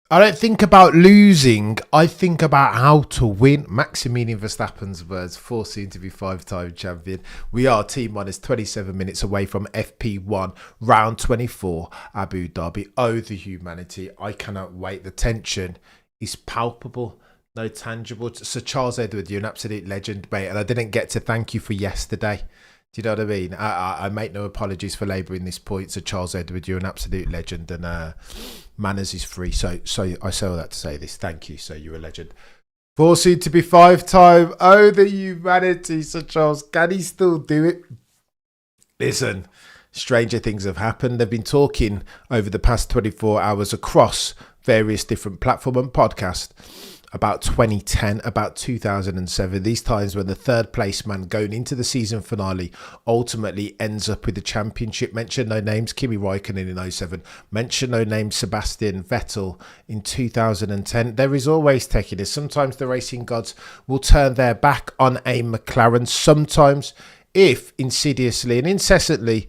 I don't think about losing. I think about how to win. Maximilian Verstappen's words, foreseen to be five-time champion. We are T-minus 27 minutes away from FP1 round 24, Abu Dhabi. Oh, the humanity. I cannot wait. The tension is palpable. No tangible. Sir Charles Edward, you're an absolute legend, mate. And I didn't get to thank you for yesterday. Do you know what I mean? I make no apologies for labouring this point. So Charles Edward, you're an absolute legend, and manners is free. So I say all that to say this. Thank you. So you're a legend. Foreseen to be five-time. Oh, the humanity, Sir Charles. Can he still do it? Listen, stranger things have happened. They've been talking over the past 24 hours across various different platforms and podcasts about 2010, about 2007, these times when the third place man going into the season finale ultimately ends up with the championship. Mention no names, Kimi Raikkonen in 07. Mention no names, Sebastian Vettel in 2010. There is always taking this. Sometimes the racing gods will turn their back on a McLaren. Sometimes, if insidiously and incessantly,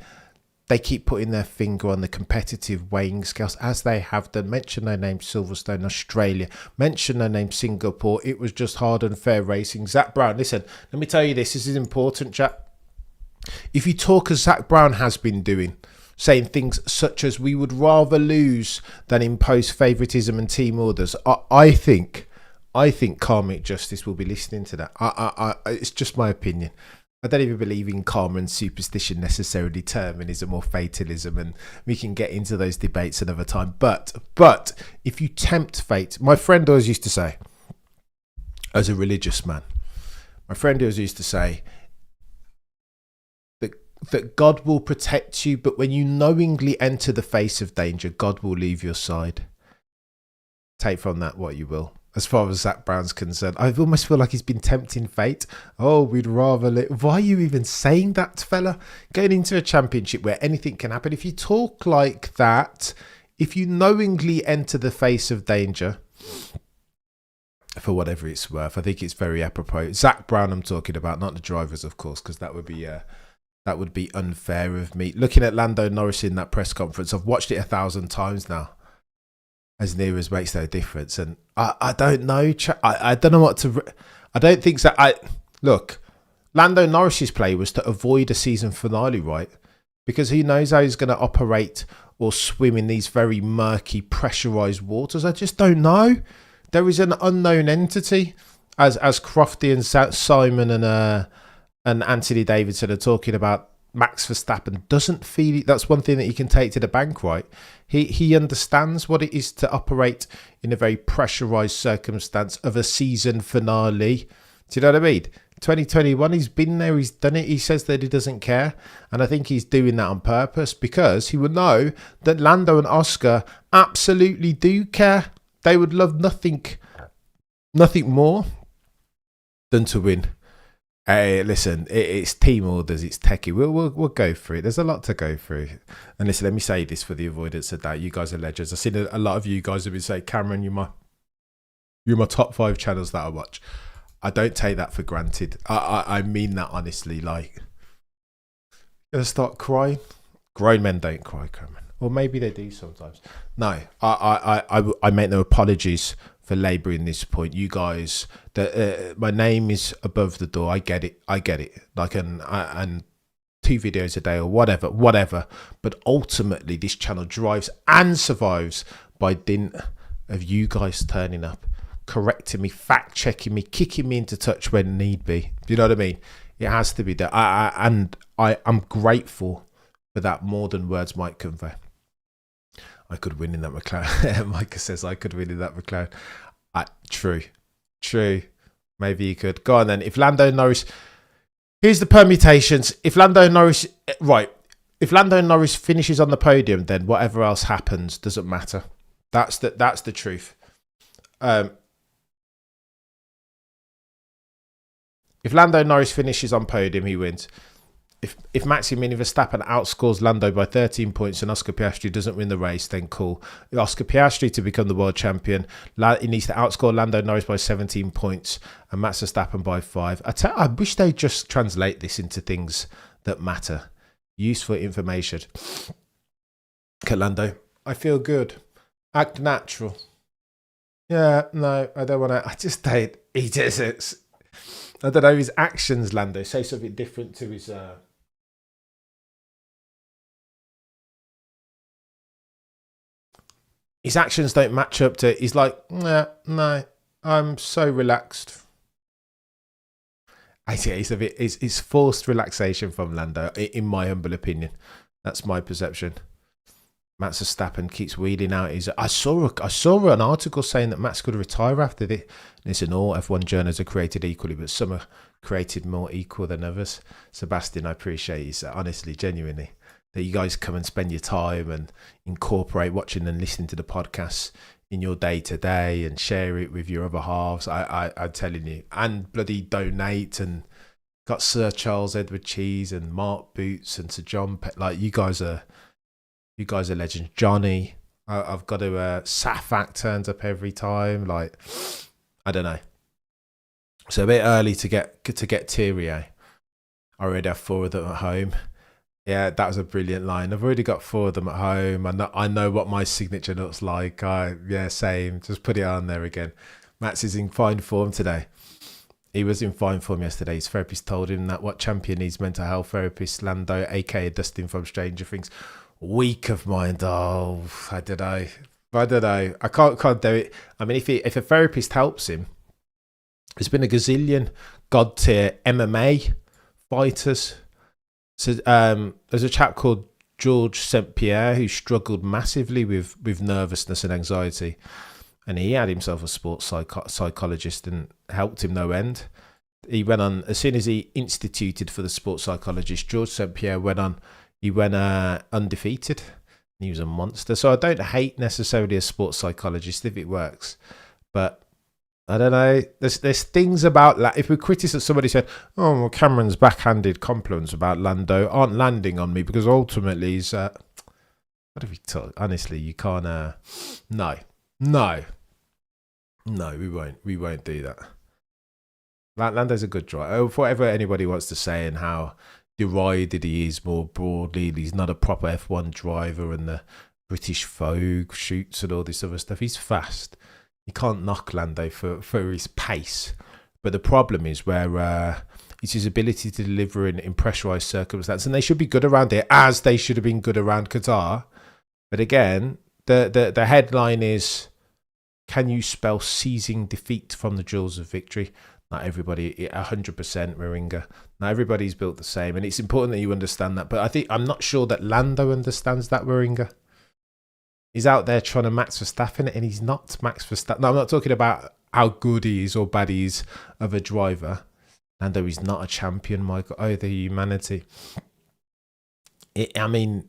they keep putting their finger on the competitive weighing scales, as they have done. Mention no name Silverstone, Australia. Mention no name Singapore. It was just hard and fair racing. Zach Brown, listen, let me tell you this. This is important, chat. If you talk as Zach Brown has been doing, saying things such as we would rather lose than impose favouritism and team orders, I think karmic justice will be listening to that. It's just my opinion. I don't even believe in karma and superstition necessarily, determinism or fatalism, and we can get into those debates another time. But if you tempt fate, my friend always used to say, as a religious man, my friend always used to say that God will protect you, but when you knowingly enter the face of danger, God will leave your side. Take from that what you will. As far as Zach Brown's concerned, I almost feel like he's been tempting fate. Oh, we'd rather... Why are you even saying that, fella? Going into a championship where anything can happen. If you talk like that, if you knowingly enter the face of danger, for whatever it's worth, I think it's very apropos. Zach Brown I'm talking about, not the drivers, of course, because that would be unfair of me. Looking at Lando Norris in that press conference, I've watched it 1,000 times now. As near as makes no difference, and I don't know. I don't know what to. I don't think so. Look, Lando Norris's play was to avoid a season finale, right? Because he knows how he's going to operate or swim in these very murky, pressurized waters. I just don't know. There is an unknown entity, as Crofty and Simon and Anthony Davidson are talking about. Max Verstappen doesn't feel it. That's one thing that you can take to the bank, right? He understands what it is to operate in a very pressurized circumstance of a season finale. Do you know what I mean? 2021, he's been there, he's done it. He says that he doesn't care, and I think he's doing that on purpose because he would know that Lando and Oscar absolutely do care. They would love nothing more than to win. Hey, listen, it's team orders, it's techie. We'll go through it. There's a lot to go through. And listen, let me say this for the avoidance of doubt. You guys are legends. I've seen a lot of you guys have been saying, Cameron, you're my top 5 channels that I watch. I don't take that for granted. I mean that honestly. Like, gonna start crying. Grown men don't cry, Cameron. Or maybe they do sometimes. No, I make no apologies for labouring this point. You guys, my name is above the door. I get it. Like, and 2 videos a day or whatever. But ultimately, this channel drives and survives by dint of you guys turning up, correcting me, fact checking me, kicking me into touch when need be. Do you know what I mean? It has to be there. I'm grateful for that more than words might convey. I could win in that McLaren. Micah says I could win in that McLaren. True. Maybe you could. Go on then. If Lando Norris... Here's the permutations. If Lando Norris finishes on the podium, then whatever else happens doesn't matter. That's the truth. If Lando Norris finishes on podium, he wins. If Maximilian Verstappen outscores Lando by 13 points and Oscar Piastri doesn't win the race, then cool. If Oscar Piastri to become the world champion, he needs to outscore Lando Norris by 17 points and Max Verstappen by 5. I wish they'd just translate this into things that matter. Useful information. Okay, Lando, I feel good. Act natural. Yeah, no, I don't want to. I just don't. He just, I don't know, his actions, Lando, say something different to his. His actions don't match up to. He's like, nah, no, I'm so relaxed. I see. It's a bit. It's forced relaxation from Lando, in my humble opinion. That's my perception. Max Verstappen keeps wheeling out. I saw an article saying that Max could retire after this. Listen, all F1 journeys are created equally, but some are created more equal than others. Sebastian, I appreciate you, honestly, genuinely, that you guys come and spend your time and incorporate watching and listening to the podcasts in your day to day and share it with your other halves. I'm telling you, and bloody donate and got Sir Charles Edward Cheese and Mark Boots and Sir John. Like you guys are legends. Johnny, I've got to. Safak turns up every time. Like, I don't know. So a bit early to get teary. I already have 4 of them at home. Yeah, that was a brilliant line. I've already got 4 of them at home. I know what my signature looks like. Yeah, same. Just put it on there again. Max is in fine form today. He was in fine form yesterday. His therapist told him that what champion needs mental health therapist, Lando, aka Dustin from Stranger Things. Weak of mind. Oh, I don't know. I can't do it. I mean, if a therapist helps him, there's been a gazillion god tier MMA fighters. So there's a chap called George St. Pierre who struggled massively with nervousness and anxiety, and he had himself a sports psychologist and helped him no end. He went on, as soon as he instituted for the sports psychologist, George St. Pierre went undefeated. He was a monster. So I don't hate necessarily a sports psychologist if it works, but I don't know. There's things about if we criticize somebody said, "Oh, well, Cameron's backhanded compliments about Lando aren't landing on me because ultimately he's what have we talked? Honestly, you can't. No, we won't do that. Lando's a good driver. Whatever anybody wants to say and how derided he is more broadly, he's not a proper F1 driver and the British Vogue shoots and all this other stuff. He's fast. You can't knock Lando for his pace. But the problem is where it's his ability to deliver in pressurised circumstances. And they should be good around here, as they should have been good around Qatar. But again, the headline is, can you spell seizing defeat from the jaws of victory? Not everybody, 100% Moringa. Not everybody's built the same. And it's important that you understand that. But I'm not sure that Lando understands that, Moringa. He's out there trying to Max Verstappen it, and he's not Max Verstappen. No, I'm not talking about how good he is or bad he is of a driver. Lando is not a champion, Michael. Oh, the humanity. I mean,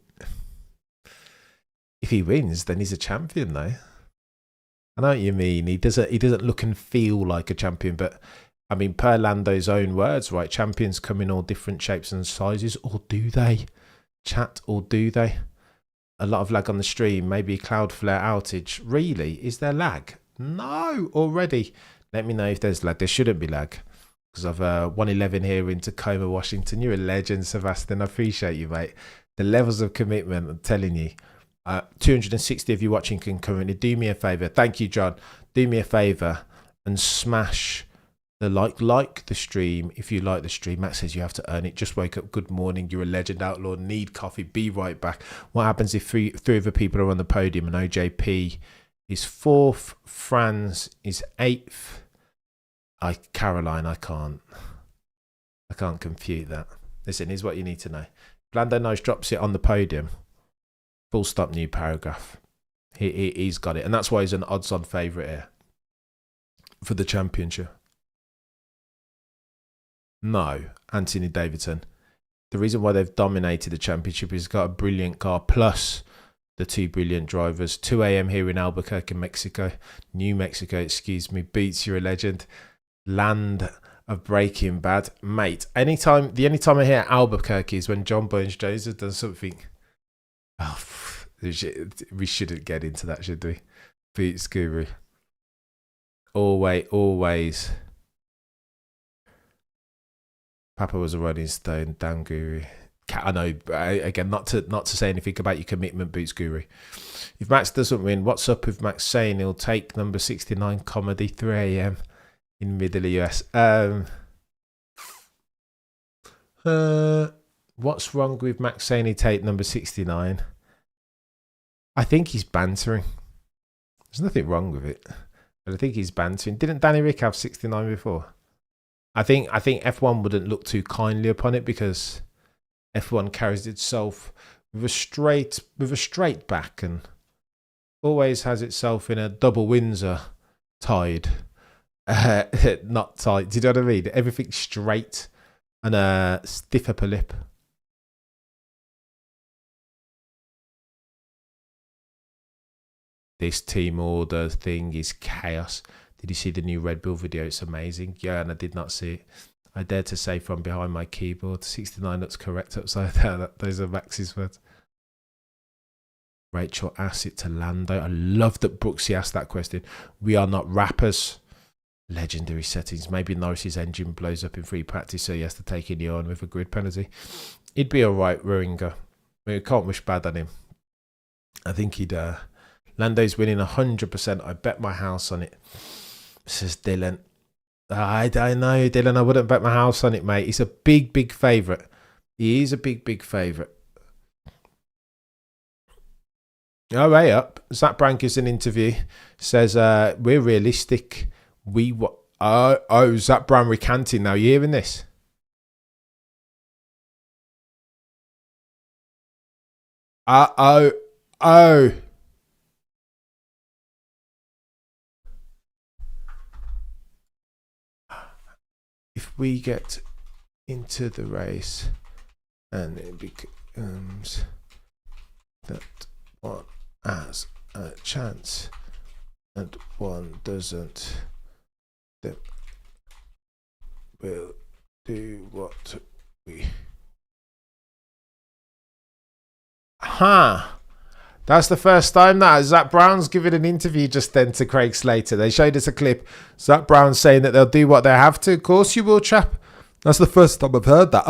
if he wins, then he's a champion, though. I know what you mean. He doesn't look and feel like a champion, but I mean, per Lando's own words, right? Champions come in all different shapes and sizes, or do they? Chat, or do they? A lot of lag on the stream, maybe a Cloudflare outage. Really? Is there lag? No, already. Let me know if there's lag. There shouldn't be lag. Because I've 111 here in Tacoma, Washington. You're a legend, Sebastian. I appreciate you, mate. The levels of commitment, I'm telling you. 260 of you watching concurrently. Do me a favour. Thank you, John. Do me a favour and smash the like the stream if you like the stream. Matt says you have to earn it. Just wake up. Good morning. You're a legend, outlaw. Need coffee. Be right back. What happens if three other people are on the podium and OJP is 4th, Franz is 8th? Caroline, I can't compute that. Listen, here's what you need to know. Lando Norris drops it on the podium. Full stop, new paragraph. He's got it. And that's why he's an odds-on favourite here for the championship. No, Anthony Davidson. The reason why they've dominated the championship is got a brilliant car plus the 2 brilliant drivers. 2 a.m. here in Albuquerque, Mexico. New Mexico, excuse me. Beats, you're a legend. Land of Breaking Bad. Mate, the only time I hear Albuquerque is when John Burns Jones has done something. Oh, we shouldn't get into that, should we? Beats Guru. Always. Papa was a Rolling Stone. Damn Guru. I know, again, not to say anything about your commitment, Boots Guru. If Max doesn't win, what's up with Max saying he'll take number 69 comedy 3 a.m. in middle US? What's wrong with Max saying he'd take number 69? I think he's bantering. There's nothing wrong with it, but I think he's bantering. Didn't Danny Rick have 69 before? I think F1 wouldn't look too kindly upon it because F1 carries itself with a straight back and always has itself in a double Windsor tied, not tight. Do you know what I mean? Everything's straight and a stiff upper lip. This team order thing is chaos. Did you see the new Red Bull video? It's amazing. Yeah, and I did not see it. I dare to say from behind my keyboard, 69 looks correct upside down. Those are Max's words. Rachel asked it to Lando. I love that Brooksy asked that question. We are not rappers. Legendary settings. Maybe Norris's engine blows up in free practice, so he has to take in the on with a grid penalty. He'd be all right, Ruinga. We can't wish bad on him. I think he'd... Lando's winning 100%. I bet my house on it, says Dylan. I know, Dylan. I wouldn't bet my house on it, mate. He's a big favourite. He is a big favourite. Oh, way up. Zach Brown gives an interview. Says, we're realistic. Zach Brown recanting now. You hearing this? Oh. If we get into the race and it becomes that one has a chance and one doesn't, then we'll do what we... That's the first time that Zach Brown's given an interview just then to Craig Slater. They showed us a clip. Zach Brown saying that they'll do what they have to. Of course you will, chap. That's the first time I've heard that.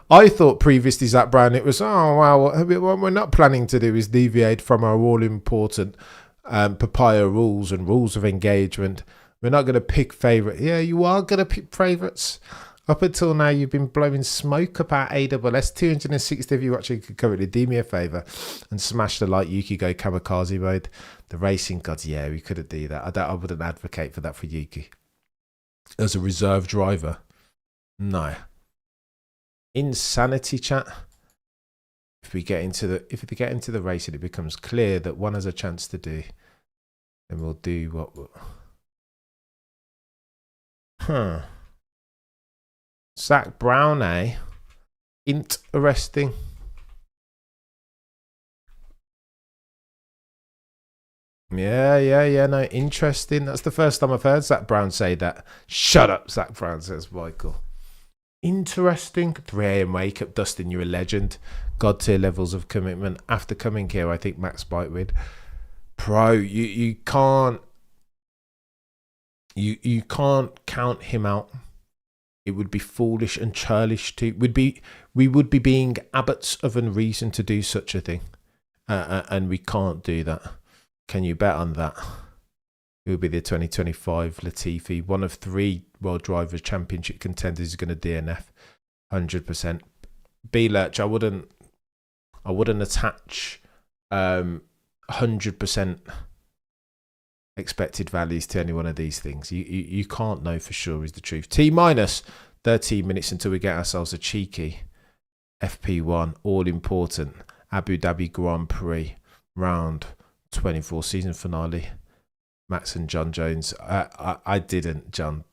I thought previously Zach Brown, it was, oh, wow, what we're not planning to do is deviate from our all-important papaya rules and rules of engagement. We're not going to pick favourites. Yeah, you are going to pick favourites. Up until now, you've been blowing smoke about AWS. 260 of you watching could currently do me a favour and smash the like Yuki go kamikaze mode. The racing gods, yeah, we couldn't do that. I wouldn't advocate for that for Yuki. As a reserve driver, no. Insanity chat. If they get into the race and it becomes clear that one has a chance to do, then we'll do what we'll... Zach Brown, eh? Interesting. Yeah, no, interesting. That's the first time I've heard Zach Brown say that. Shut up, Zach Brown, says Michael. Interesting. 3 a.m. wake up, Dustin, you're a legend. God tier levels of commitment. After coming here, I think Max might win. Pro, you can't count him out. It would be foolish and churlish to... We would be being abbots of unreason to do such a thing. And we can't do that. Can you bet on that? It will be the 2025 Latifi. One of 3 World Drivers' Championship contenders is going to DNF. 100%. B-Lurch, I wouldn't attach 100% expected values to any one of these things. You can't know for sure is the truth. T minus 13 minutes until we get ourselves a cheeky FP1 all important Abu Dhabi Grand Prix round 24 season finale. Max and John Jones. I didn't, John.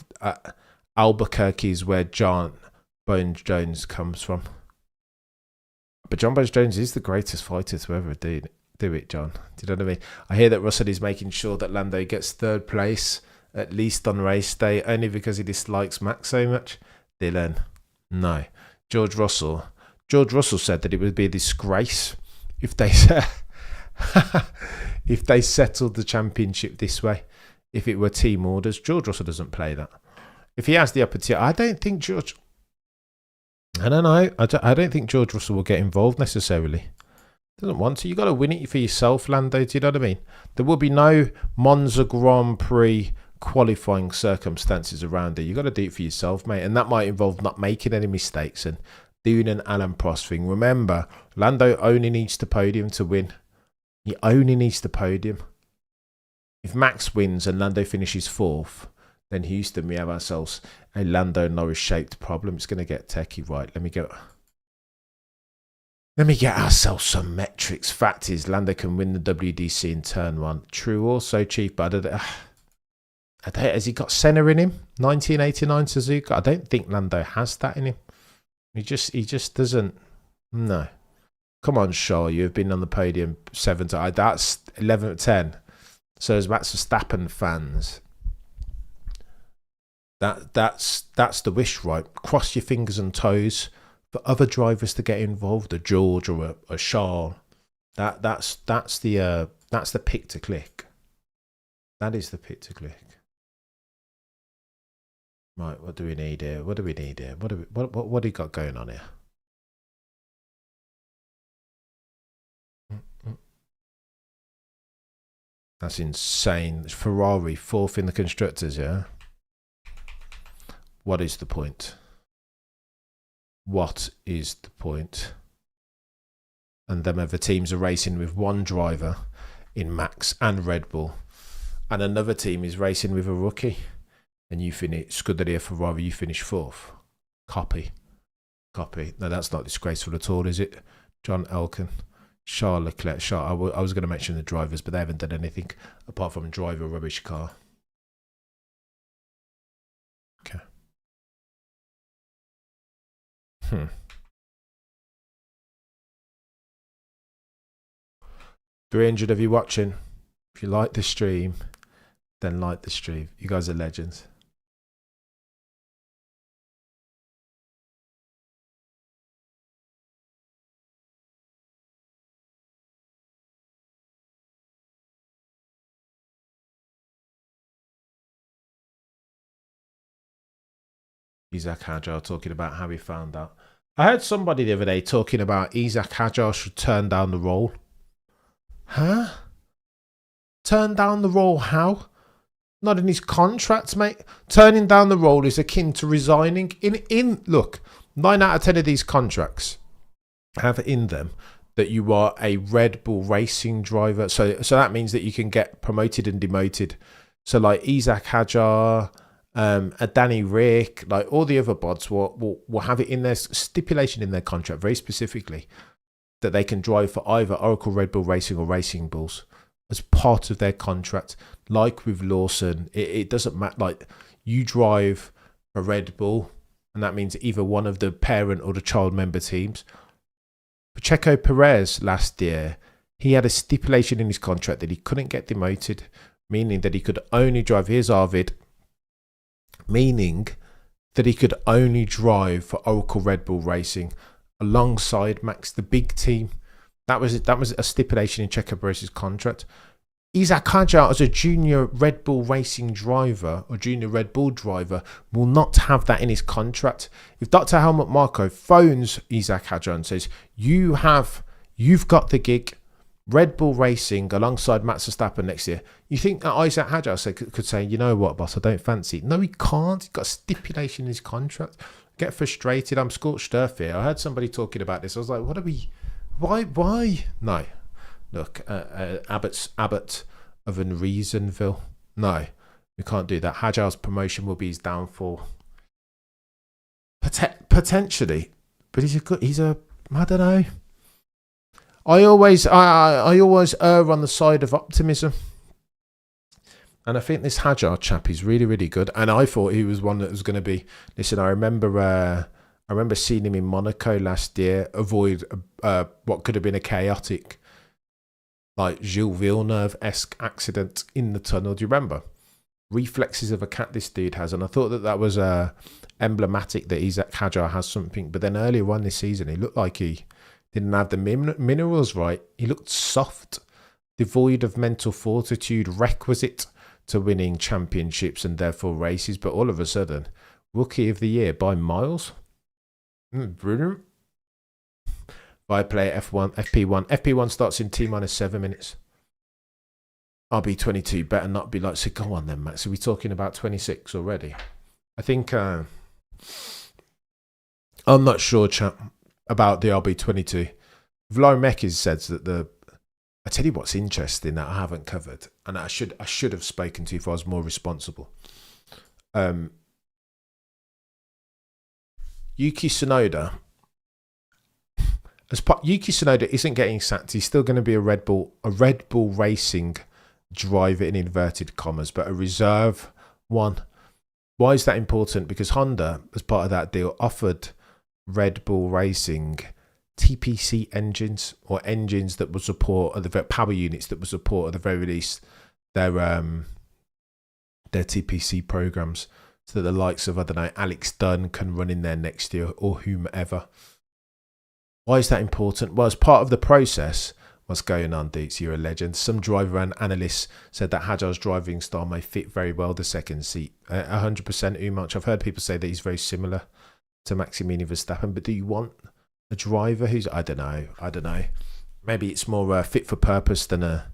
Albuquerque is where John Bones Jones comes from. But John Bones Jones is the greatest fighter to ever do it, John. Do you know what I mean? I hear that Russell is making sure that Lando gets 3rd place, at least on race day, only because he dislikes Max so much. Dylan, no. George Russell said that it would be a disgrace if they settled the championship this way, if it were team orders. George Russell doesn't play that. If he has the opportunity, I don't think George... I don't know. I don't think George Russell will get involved necessarily. Doesn't want to. You got to win it for yourself, Lando. Do you know what I mean? There will be no Monza Grand Prix qualifying circumstances around it. You got to do it for yourself, mate, and that might involve not making any mistakes and doing an Alan Prost thing. Remember, Lando only needs the podium to win. He only needs the podium. If Max wins and Lando finishes fourth, then Houston, we have ourselves a Lando Norris shaped problem. It's going to get techie, right? Let me get ourselves some metrics. Fact is, Lando can win the WDC in turn one. True, also cheap, but has he got Senna in him? 1989 Suzuka. I don't think Lando has that in him. He just doesn't. No. Come on, Shaw. You've been on the podium 7 times. That's 11 10. So as Max Verstappen fans, that's the wish, right? Cross your fingers and toes for other drivers to get involved, a George or a Charles. That's the pick to click. That is the pick to click. Right, what do we need here? What do we got going on here? That's insane. Ferrari 4th in the constructors, yeah? What is the point? What is the point? And them other teams are racing with one driver in Max and Red Bull, and another team is racing with a rookie, and you finish Scuderia Ferrari, you finish 4th. Copy. No, that's not disgraceful at all, is it? John Elkann, Charles Leclerc. I was going to mention the drivers, but they haven't done anything apart from drive a rubbish car. Okay. 300 of you watching. If you like the stream, then like the stream. You guys are legends. Isaac Hadjar talking about how he found out. I heard somebody the other day talking about Isaac Hadjar should turn down the role. Huh? Turn down the role how? Not in his contract, mate. Turning down the role is akin to resigning. Look, 9 out of 10 of these contracts have in them that you are a Red Bull racing driver. So that means that you can get promoted and demoted. So like Isaac Hadjar, a Danny Rick, like all the other bods will have it in their stipulation in their contract very specifically that they can drive for either Oracle Red Bull Racing or Racing Bulls as part of their contract. Like with Lawson, it doesn't matter. Like you drive a Red Bull, and that means either one of the parent or the child member teams. Pacheco Perez last year, he had a stipulation in his contract that he couldn't get demoted, meaning that he could only drive. Here's Arvid. Meaning that he could only drive for Oracle Red Bull Racing alongside Max, the big team. That was a stipulation in Checo Perez's contract. Isaac Hadjar, as a junior Red Bull Racing driver or junior Red Bull driver, will not have that in his contract. If Dr. Helmut Marko phones Isaac Hadjar and says, you've got the gig, Red Bull Racing alongside Max Verstappen next year, you think that Isaac Hadjar could say, you know what, boss, I don't fancy it. No, he can't. He's got a stipulation in his contract. Get frustrated. I'm scorched earth here. I heard somebody talking about this. I was like, why? No. Look, Abbott of Unreasonville. No, we can't do that. Hadjar's promotion will be his downfall. Potentially. But I don't know. I always err on the side of optimism. And I think this Hadjar chap is really, really good. And I thought he was one that was going to be. Listen, I remember seeing him in Monaco last year avoid what could have been a chaotic, like Gilles Villeneuve-esque accident in the tunnel. Do you remember? Reflexes of a cat this dude has. And I thought that was emblematic that Isaac Hadjar has something. But then earlier on this season, he looked like he didn't have the minerals right. He looked soft, devoid of mental fortitude requisite to winning championships and therefore races. But all of a sudden, Rookie of the Year by miles. Brilliant. I play F1, FP1. FP1 starts in T minus 7 minutes. RB22 better not be like, so go on then, Max. Are we talking about 26 already? I think, I'm not sure, chap, about the RB22. Vlarmekis says that I tell you what's interesting that I haven't covered, and I should have spoken to you if I was more responsible. Yuki Tsunoda. Yuki Tsunoda isn't getting sacked. He's still going to be a Red Bull Racing driver in inverted commas, but a reserve one. Why is that important? Because Honda, as part of that deal, offered Red Bull Racing TPC engines, or engines that would support, or the power units that would support at the very least their TPC programs, so that the likes of, I don't know, Alex Dunn can run in there next year, or whomever. Why is that important? Well, as part of the process, what's going on, Deets? You're a legend. Some driver and analysts said that Hadjar's driving style may fit very well the second seat. 100% Umach. I've heard people say that he's very similar to Maximilian Verstappen, but do you want a driver who's, I don't know. Maybe it's more fit for purpose than a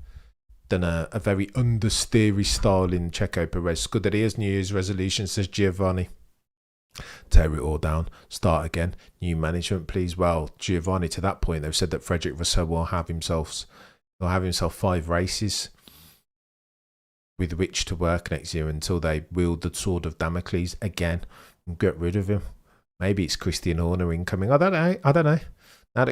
very understeery style in Checo Perez. Scuderia's New Year's resolution, says Giovanni. Tear it all down, start again, new management, please. Well, Giovanni, to that point, they've said that Frederick Vasseur will have himself 5 races with which to work next year until they wield the sword of Damocles again and get rid of him. Maybe it's Christian Horner incoming. I don't know. Now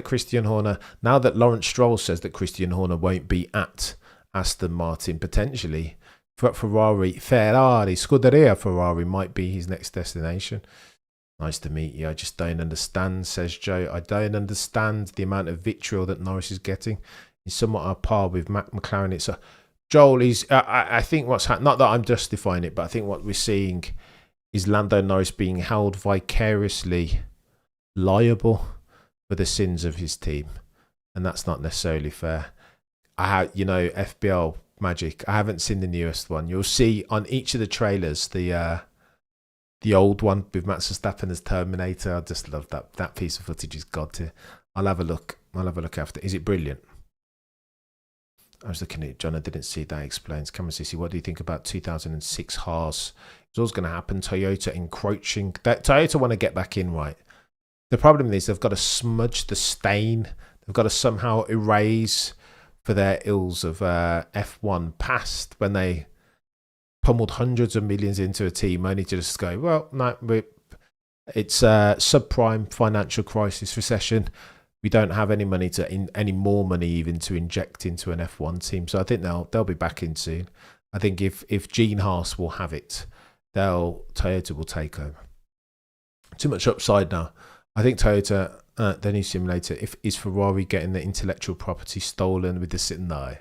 that Lawrence Stroll says that Christian Horner won't be at Aston Martin, potentially Ferrari, Scuderia Ferrari might be his next destination. Nice to meet you. I just don't understand, says Joe. I don't understand the amount of vitriol that Norris is getting. He's somewhat on par with McLaren. It's Joel. I think what's happening, not that I'm justifying it, but I think what we're seeing is Lando Norris being held vicariously liable for the sins of his team, and that's not necessarily fair. FBL Magic. I haven't seen the newest one. You'll see on each of the trailers the old one with Max Verstappen as Terminator. I just love that. That piece of footage is god tier. I'll have a look after. Is it brilliant? I was looking at it, John. I didn't see that. Explains. Cameron Sissy, what do you think about 2006 Haas? It's always going to happen. Toyota encroaching. Toyota want to get back in, right? The problem is they've got to smudge the stain. They've got to somehow erase for their ills of F1 past, when they pummeled hundreds of millions into a team only to just go, well, no, it's a subprime financial crisis, recession. We don't have any money any more money even to inject into an F1 team. So I think they'll be back in soon. I think if Gene Haas will have it, Toyota will take over. Too much upside now. I think Toyota, the new simulator, is Ferrari getting the intellectual property stolen with the sitting there?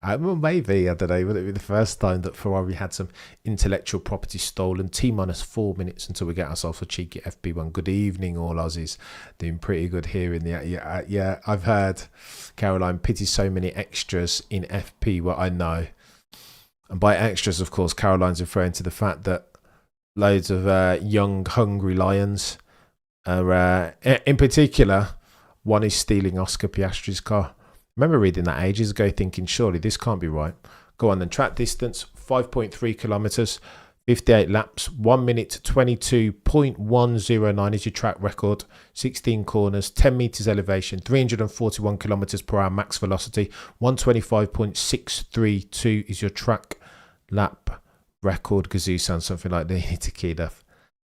Well, maybe, I don't know. Would it be the first time that Ferrari had some intellectual property stolen? T-minus 4 minutes until we get ourselves a cheeky FP1. Good evening, all Aussies. Doing pretty good here in the... Yeah, I've heard Caroline pities so many extras in FP. Well, I know. And by extras, of course, Caroline's referring to the fact that loads of young, hungry lions are... in particular, one is stealing Oscar Piastri's car. I remember reading that ages ago thinking, surely this can't be right. Go on then. Track distance, 5.3 kilometres, 58 laps, 1 minute 22.109 is your track record, 16 corners, 10 metres elevation, 341 kilometres per hour max velocity, 125.632 is your track lap record. Gazoo sounds something like they need to key off.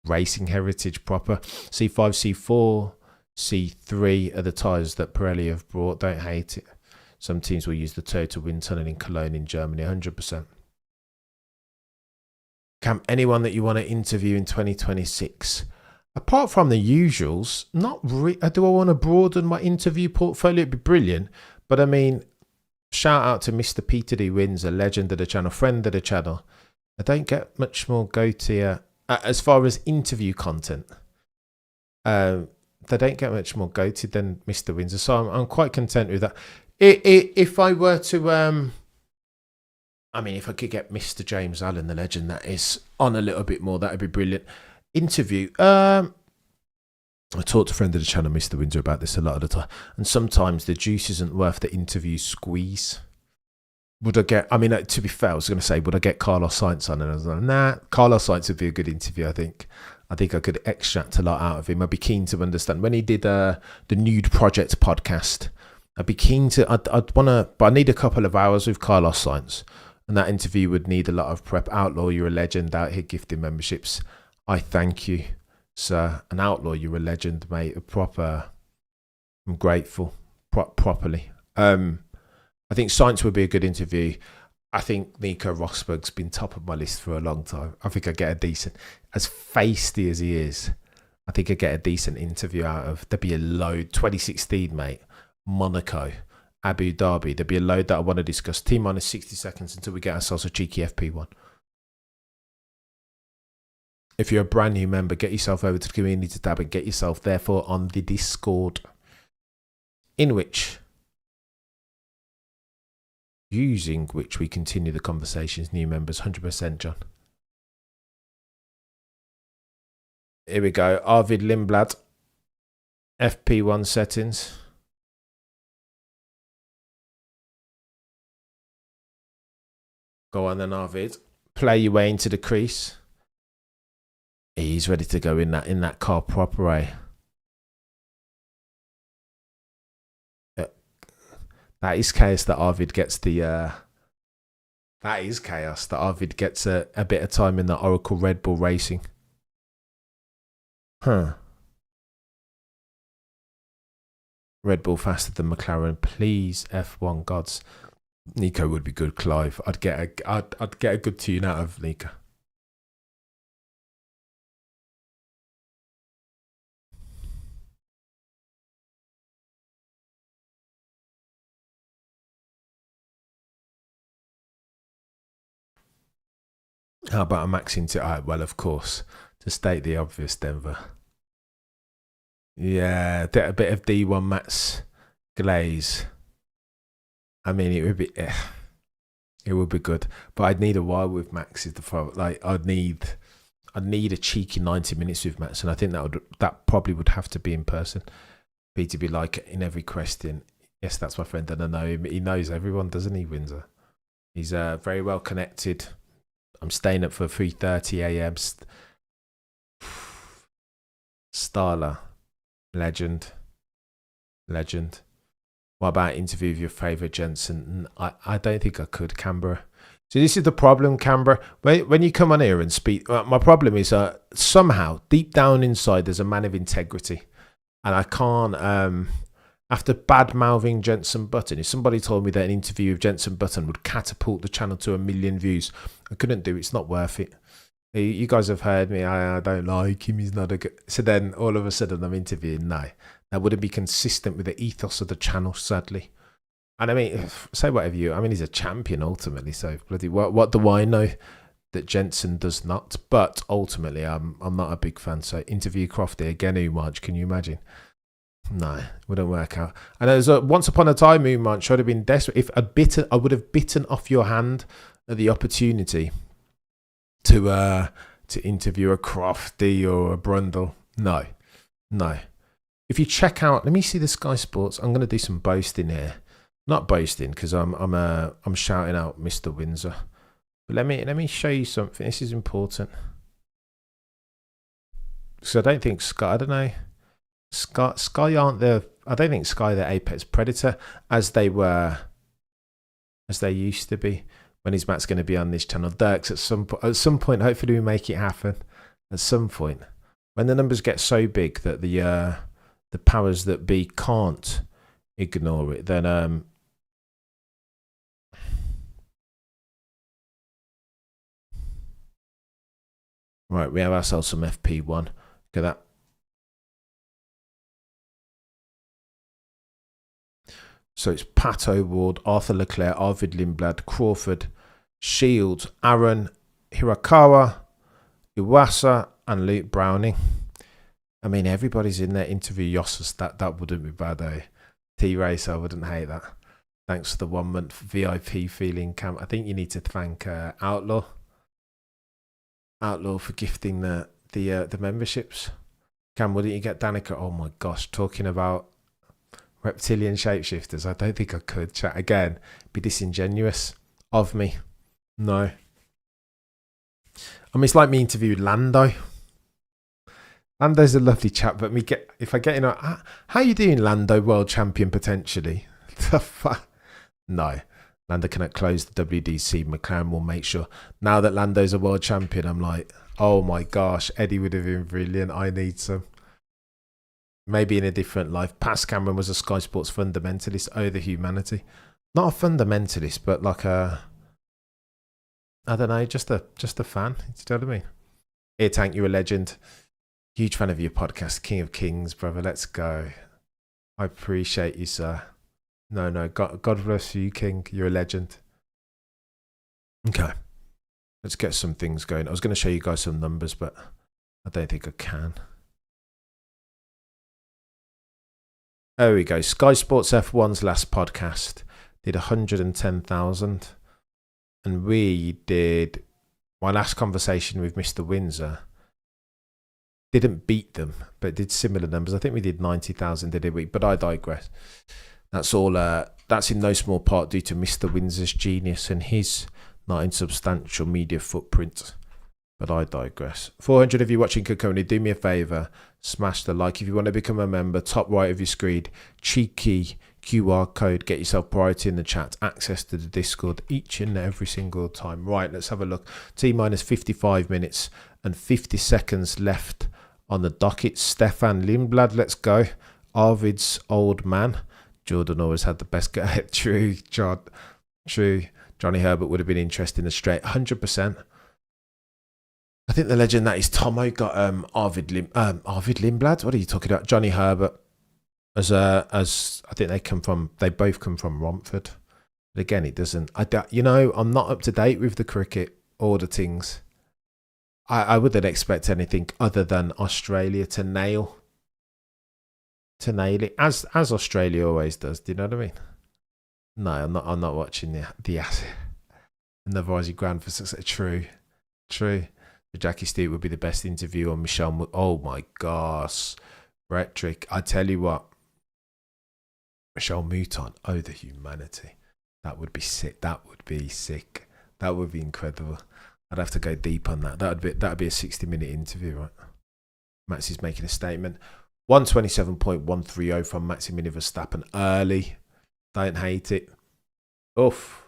Racing heritage proper. C5, C4, C3 are the tyres that Pirelli have brought. Don't hate it. Some teams will use the Toyota wind tunnel in Cologne in Germany, 100%. Cam, anyone that you want to interview in 2026? Apart from the usuals, not really. Do I want to broaden my interview portfolio? It'd be brilliant. But I mean, shout out to Mr. Peter D. Wins, a legend of the channel, friend of the channel. I don't get much more go-tier as far as interview content. They don't get much more goated than Mr. Windsor, so I'm quite content with that. If I were to, if I could get Mr. James Allen, the legend that is, on a little bit more, that would be brilliant. Interview, I talk to a friend of the channel, Mr. Windsor, about this a lot of the time. And sometimes the juice isn't worth the interview squeeze. Would I get, I mean, to be fair, I was going to say, would I get Carlos Sainz on? And I was like, nah, Carlos Sainz would be a good interview, I think. I think I could extract a lot out of him. I'd be keen to understand. When he did the Nude Project podcast, I'd be keen to, I'd want to, but I need a couple of hours with Carlos Sainz. And that interview would need a lot of prep. Outlaw, you're a legend out here gifting memberships. I thank you, sir. An Outlaw, you're a legend, mate. I'm grateful, properly. I think Sainz would be a good interview. I think Nico Rosberg's been top of my list for a long time. I think I get a decent, as feisty as he is, I think I get a decent interview out of. There'd be a load. 2016, mate. Monaco, Abu Dhabi. There'd be a load that I want to discuss. T-minus 60 seconds until we get ourselves a cheeky FP1. If you're a brand new member, get yourself over to the community tab and get yourself therefore on the Discord, using which we continue the conversations. New members, 100%, John. Here we go. Arvid Lindblad, FP1 settings. Go on then, Arvid. Play your way into the crease. He's ready to go in that car proper, eh? That is chaos that Arvid gets the. That is chaos that Arvid gets a bit of time in the Oracle Red Bull Racing. Huh. Red Bull faster than McLaren. Please, F1 gods. Nico would be good, Clive. I'd get a good tune out of Nico. How about a max into? Well, of course, to state the obvious, Denver. Yeah, a bit of D1 Max glaze. I mean, it would be good, but I'd need a while with Max. Is the problem? Like, I'd need a cheeky 90 minutes with Max, and I think that probably would have to be in person. To be like in every question. Yes, that's my friend, and I know him. He knows everyone, doesn't he, Windsor? He's very well connected. I'm staying up for 3:30 a.m. Starla, legend. What about interview with your favourite Jensen? I don't think I could, Canberra. So this is the problem, Canberra. When you come on here and speak, my problem is somehow deep down inside there's a man of integrity, and I can't. After bad mouthing Jensen Button, if somebody told me that an interview with Jensen Button would catapult the channel to 1 million views, I couldn't do it. It's not worth it. You guys have heard me. I don't like him. He's not a good. So then all of a sudden I'm interviewing. No, that wouldn't be consistent with the ethos of the channel, sadly. And I mean, say whatever you. I mean, he's a champion ultimately. So bloody what do I know that Jensen does not? But ultimately, I'm not a big fan. So interview Crofty again, Umarch. Can you imagine? No, wouldn't work out. And there's once upon a time, Umarch, I'd have been desperate. If I would have bitten off your hand at the opportunity to interview a Crofty or a Brundle. No. If you check out, let me see the Sky Sports. I'm going to do some boasting here. Not boasting because I'm shouting out Mr. Windsor. But let me show you something. This is important. So I don't think Sky. I don't know. Sky aren't the. I don't think Sky the apex predator as they used to be. When is Matt's going to be on this channel? Dirks at some point. Hopefully we make it happen. At some point, when the numbers get so big that the powers that be can't ignore it, then right, we have ourselves some FP1. Look at that. So it's Pato Ward, Arthur Leclerc, Arvid Lindblad, Crawford, Shields, Aaron, Hirakawa, Iwasa, and Luke Browning. I mean, everybody's in there. Interview Yossas. That wouldn't be bad, eh? T-Race, I wouldn't hate that. Thanks for the 1 month VIP feeling, Cam. I think you need to thank Outlaw for gifting the memberships. Cam, wouldn't you get Danica? Oh my gosh, talking about reptilian shapeshifters. I don't think I could. Chat again. Be disingenuous of me. No. I mean, it's like me interviewed Lando. Lando's a lovely chap, but if I get in, how you doing, Lando? World champion potentially. The fuck? No. Lando cannot close the WDC. McLaren will make sure. Now that Lando's a world champion, I'm like, oh my gosh, Eddie would have been brilliant. I need some. Maybe in a different life. Past Cameron was a Sky Sports fundamentalist. Oh, the humanity. Not a fundamentalist, but like a, I don't know, just a fan. Do you know what I mean? Here, Tank, you're a legend. Huge fan of your podcast, King of Kings, brother. Let's go. I appreciate you, sir. No. God bless you, King. You're a legend. Okay. Let's get some things going. I was going to show you guys some numbers, but I don't think I can. There we go. Sky Sports F1's last podcast did 110,000. And we did, my last conversation with Mr. Windsor, didn't beat them, but did similar numbers. I think we did 90,000 did a week, but I digress. That's all. That's in no small part due to Mr. Windsor's genius and his not insubstantial media footprint. But I digress. 400 of you watching could only do me a favour. Smash the like if you want to become a member. Top right of your screen. Cheeky QR code. Get yourself priority in the chat. Access to the Discord each and every single time. Right, let's have a look. T-minus 55 minutes and 50 seconds left on the docket. Stefan Lindblad, let's go. Arvid's old man. Jordan always had the best go. True, John. True. Johnny Herbert would have been interested in the straight. 100%. I think the legend that is Tomo got Arvid Lindblad. What are you talking about? Johnny Herbert. As I think they both come from Romford. But again, it doesn't. I'm not up to date with the cricket auditings. I wouldn't expect anything other than Australia to nail it, as Australia always does. Do you know what I mean? No, I'm not watching the another Aussie Grand for success. True. Jackie Stewart would be the best interview on Michelle. Oh my gosh, rhetoric. I tell you what, Michelle Mouton. Oh, the humanity. That would be sick. That would be incredible. I'd have to go deep on that. That'd be a 60-minute interview, right? Max is making a statement. 127.130 from Maximilian Verstappen early. Don't hate it. Oof.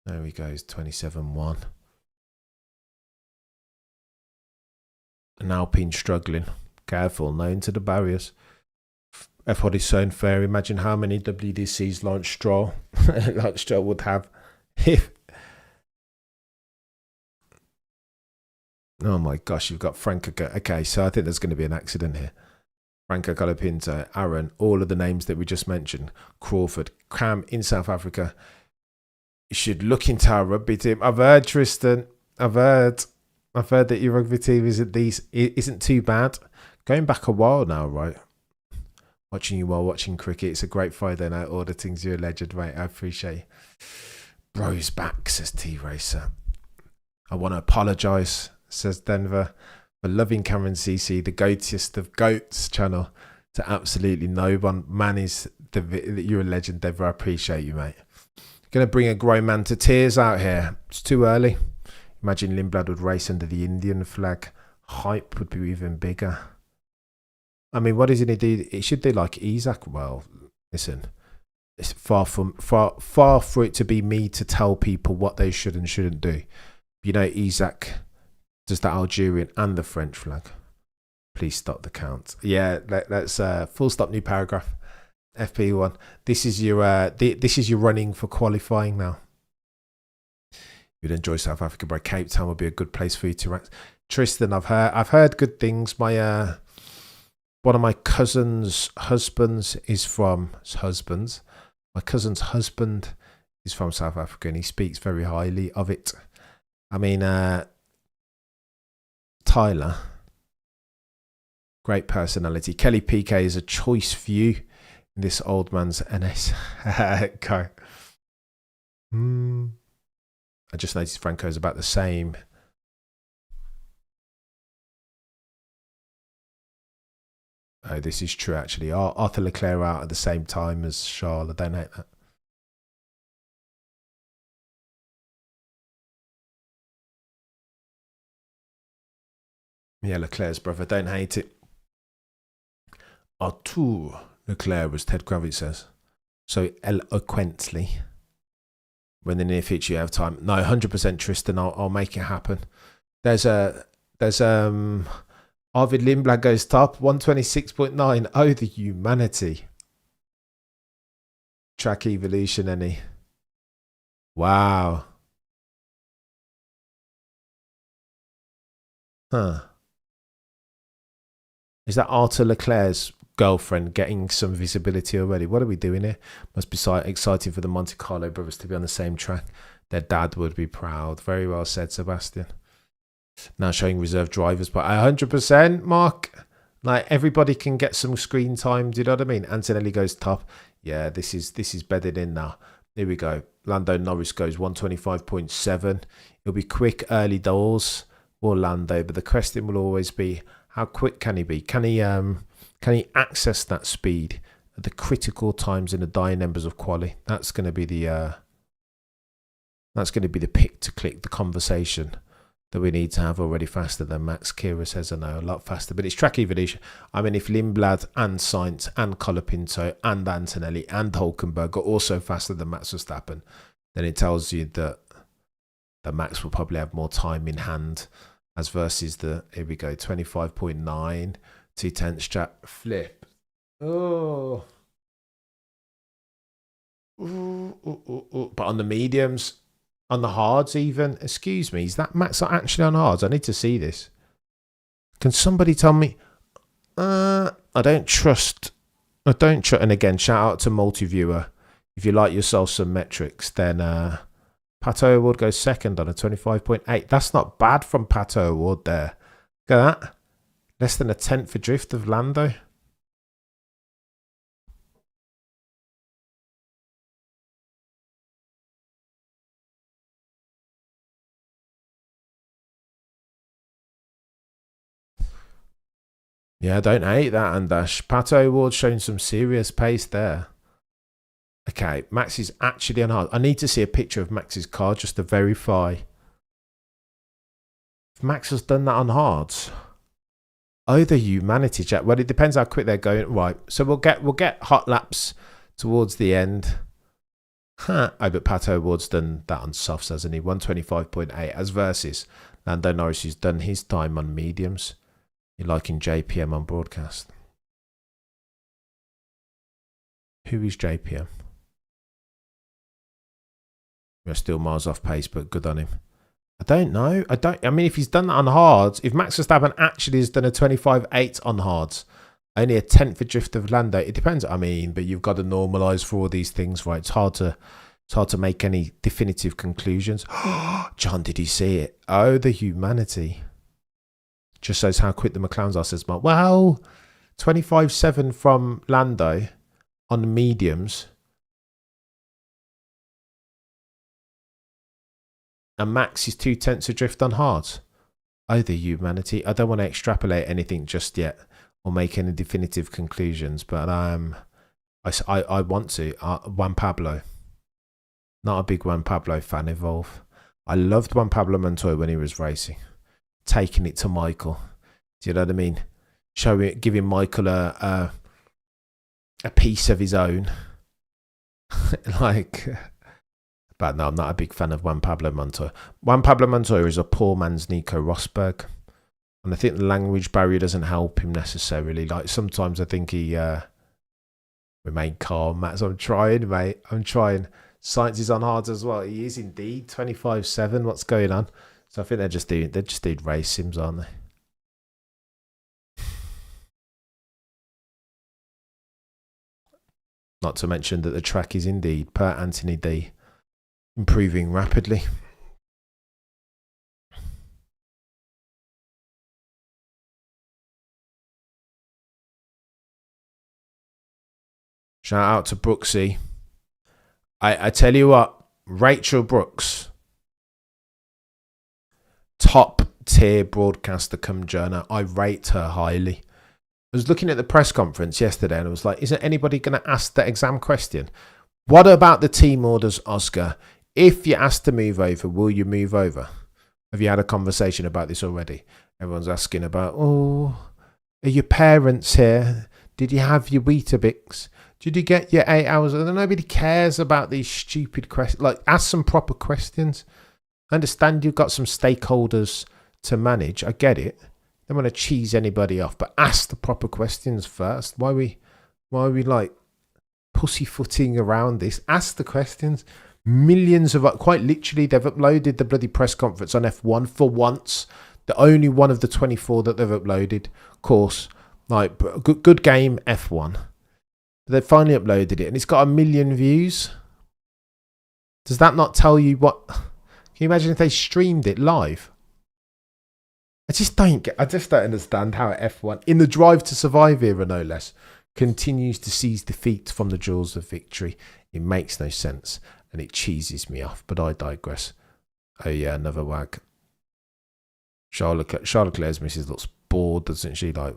There he goes. 27.1. An Alpine struggling. Careful, no into the barriers. F1 is so unfair. Imagine how many WDCs Lance Stroll would have if. Oh my gosh, you've got Franco. Okay, so I think there's going to be an accident here. Franco Colapinto, Aaron, all of the names that we just mentioned. Crawford, Cam in South Africa. You should look into our rugby team. I've heard, Tristan. I've heard that your rugby team isn't too bad. Going back a while now, right? Watching you while watching cricket. It's a great Friday night auditing. You're a legend, mate. I appreciate you. Bro's back, says T-Racer. I want to apologise, says Denver, for loving Cameron CC, the goatiest of goats channel, to absolutely no one. Man, you're a legend, Denver. I appreciate you, mate. Going to bring a grown man to tears out here. It's too early. Imagine Lindblad would race under the Indian flag. Hype would be even bigger. I mean, what is it he do? It should do like Isaac. Well, listen, it's far for it to be me to tell people what they should and shouldn't do. You know, Isaac does the Algerian and the French flag. Please stop the count. Yeah, let's full stop. New paragraph. FP1. This is your running for qualifying now. You'd enjoy South Africa, but Cape Town would be a good place for you to rest. Tristan, I've heard good things. My one of my cousin's husbands is from My cousin's husband is from South Africa, and he speaks very highly of it. I mean, Tyler, great personality. Kelly PK is a choice view in this old man's NS. Go. I just noticed Franco's about the same. Oh, this is true, actually. Arthur Leclerc out at the same time as Charles. I don't hate that. Yeah, Leclerc's brother. Don't hate it. Arthur Leclerc, as Ted Kravitz says. So eloquently. When the near future you have time. No, 100% Tristan. I'll make it happen. There's Arvid Lindblad goes top 126.9. Oh, the humanity. Track evolution, any? Wow. Huh. Is that Arthur Leclerc's girlfriend getting some visibility already? What are we doing here? Must be exciting for the Monte Carlo brothers to be on the same track. Their dad would be proud. Very well said, Sebastian. Now showing reserve drivers, but 100%, Mark. Like, everybody can get some screen time. Do you know what I mean? Antonelli goes top. Yeah, this is bedded in now. Here we go. Lando Norris goes 125.7. It'll be quick early doors for Lando, but the question will always be, how quick can he be? Can he access that speed at the critical times in the dying embers of quali? That's going to be the pick to click, the conversation that we need to have already faster than Max. Kira says, I know, a lot faster. But it's track evolution. I mean, if Lindblad and Sainz and Colapinto and Antonelli and Hulkenberg are also faster than Max Verstappen, then it tells you that Max will probably have more time in hand as versus the, here we go, 25.9, 2/10 strap flip. Oh. Ooh. But on the mediums, on the hards even, excuse me, is that Max actually on hards? I need to see this. Can somebody tell me? I don't trust. And again, shout out to Multiviewer. If you like yourself some metrics, then Pato Award goes second on a 25.8. That's not bad from Pato Award there. Look at that. Less than a tenth for drift of Lando. Yeah, I don't hate that, Andash. Pato Award showing some serious pace there. Okay, Max is actually on hard. I need to see a picture of Max's car just to verify. If Max has done that on hards. Oh, the humanity, Jack. Well, it depends how quick they're going. Right, so we'll get hot laps towards the end. Oh, but Pato Award's done that on softs, hasn't he? 125.8 as versus Lando Norris, who's done his time on mediums. You're liking JPM on broadcast. Who is JPM? We're still miles off pace, but good on him. I don't know. I mean, if he's done that on hards, if Max Verstappen actually has done a 25.8 on hards, only a tenth for drift of Lando, it depends. I mean, but you've got to normalise for all these things, right? It's hard to make any definitive conclusions. John, did you see it? Oh, the humanity. Just shows how quick the McLarens are, says Mark. Well, 25.7 from Lando on mediums. And Max is 2/10 adrift on hards. Oh, the humanity. I don't want to extrapolate anything just yet or make any definitive conclusions, but I want to. Juan Pablo. Not a big Juan Pablo fan, Evolve. I loved Juan Pablo Montoya when he was racing. Taking it to Michael. Do you know what I mean? Giving Michael a piece of his own. Like... But no, I'm not a big fan of Juan Pablo Montoya. Juan Pablo Montoya is a poor man's Nico Rosberg. And I think the language barrier doesn't help him necessarily. Like, sometimes I think he remain calm. Matt, I'm trying, mate. I'm trying. Sainz is on hard as well. He is indeed. 25.7. What's going on? So I think they're just doing race sims, aren't they? Not to mention that the track is indeed, per Anthony D, improving rapidly. Shout out to Brooksy. I tell you what, Rachel Brooks, top tier broadcaster come journo. I rate her highly. I was looking at the press conference yesterday and I was like, isn't anybody going to ask the exam question? What about the team orders, Oscar? If you're asked to move over, will you move over? Have you had a conversation about this already? Everyone's asking about, are your parents here? Did you have your Weetabix? Did you get your 8 hours? And nobody cares about these stupid questions. Like, ask some proper questions. I understand you've got some stakeholders to manage. I get it. Don't want to cheese anybody off, but ask the proper questions first. Why are we like pussyfooting around this? Ask the questions. Millions of, quite literally, they've uploaded the bloody press conference on F1 for once. The only one of the 24 that they've uploaded. Of course, like, good game, F1. They've finally uploaded it and it's got 1 million views. Does that not tell you what? Can you imagine if they streamed it live? I just don't understand how F1, in the drive to survive era no less, continues to seize defeat from the jaws of victory. It makes no sense and it cheeses me off, but I digress. Oh yeah, another wag. Charlotte Claire's missus looks bored, doesn't she? Like,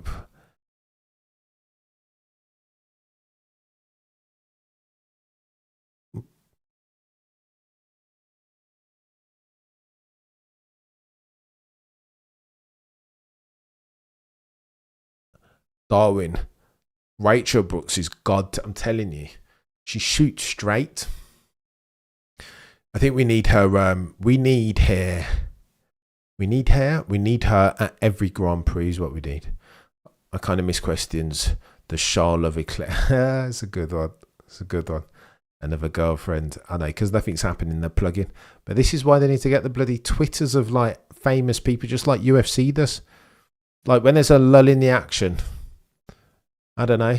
Darwin, Rachel Brooks is God. I'm telling you, she shoots straight. I think we need her. We need her at every Grand Prix. Is what we need. I kind of miss questions. The Charles Leclerc. It's a good one. Another girlfriend. I know, because nothing's happening. They're plugging. But this is why they need to get the bloody Twitters of like famous people, just like UFC does. Like when there's a lull in the action. I don't know.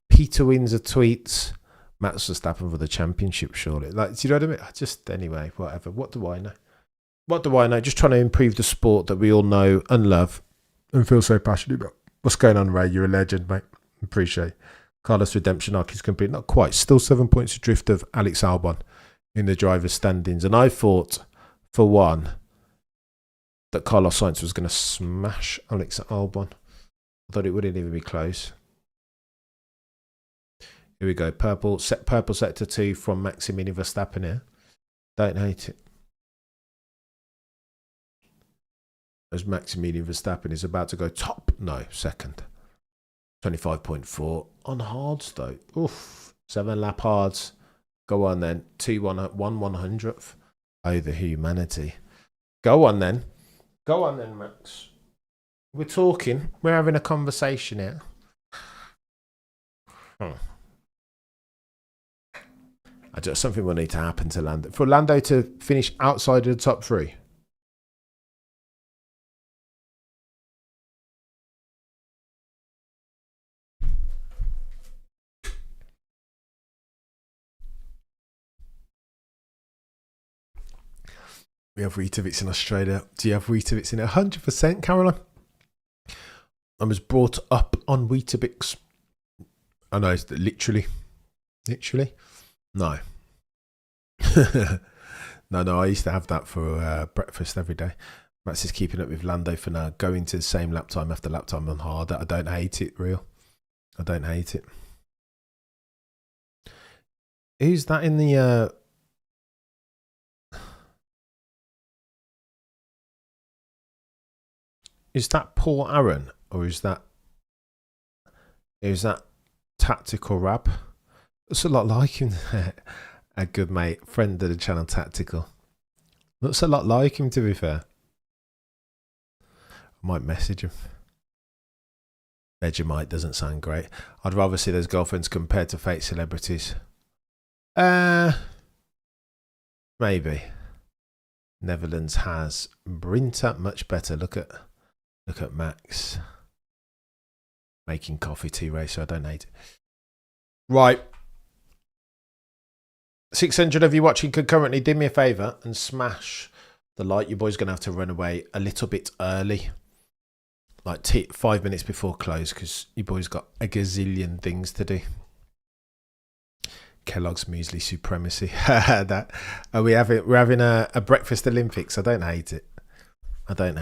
Peter Windsor tweets, Max Verstappen for the championship, surely. Like, do you know what I mean? Anyway, whatever. What do I know? Just trying to improve the sport that we all know and love and feel so passionate about. What's going on, Ray? You're a legend, mate. Appreciate. Carlos' redemption arc is complete. Not quite. Still 7 points adrift of Alex Albon in the driver's standings. And I thought, for one, that Carlos Sainz was going to smash Alex Albon. I thought it wouldn't even be close. Here we go. Purple sector 2 from Maximilian Verstappen here. Don't hate it. As Maximilian Verstappen is about to go second. 25.4 on hards though. Oof. 7 lap hards. Go on then. 1/100th. Oh, the humanity. Go on then, Max. We're talking. We're having a conversation here. Something will need to happen to Lando. For Lando to finish outside of the top 3. We have Weetabix in Australia. Do you have Weetabix in 100%, Caroline? I was brought up on Weetabix. I know, literally. No. No, I used to have that for breakfast every day. Max is keeping up with Lando for now. Going to the same lap time after lap time on hard. I don't hate it, real. I don't hate it. Who's that in the... Is that Paul Aaron or is that Tactical Rab? Looks a lot like him. A good mate, friend of the channel, Tactical. Looks a lot like him, to be fair. I might message him. Vegemite doesn't sound great. I'd rather see those girlfriends compared to fake celebrities. Maybe. Netherlands has Brinta, much better. Look at Max making coffee tea racer. I don't hate it. Right. 600 of you watching concurrently, do me a favour and smash the like. Your boy's going to have to run away a little bit early. Like 5 minutes before close because your boy's got a gazillion things to do. Kellogg's muesli supremacy. We're having a breakfast Olympics. I don't hate it. I don't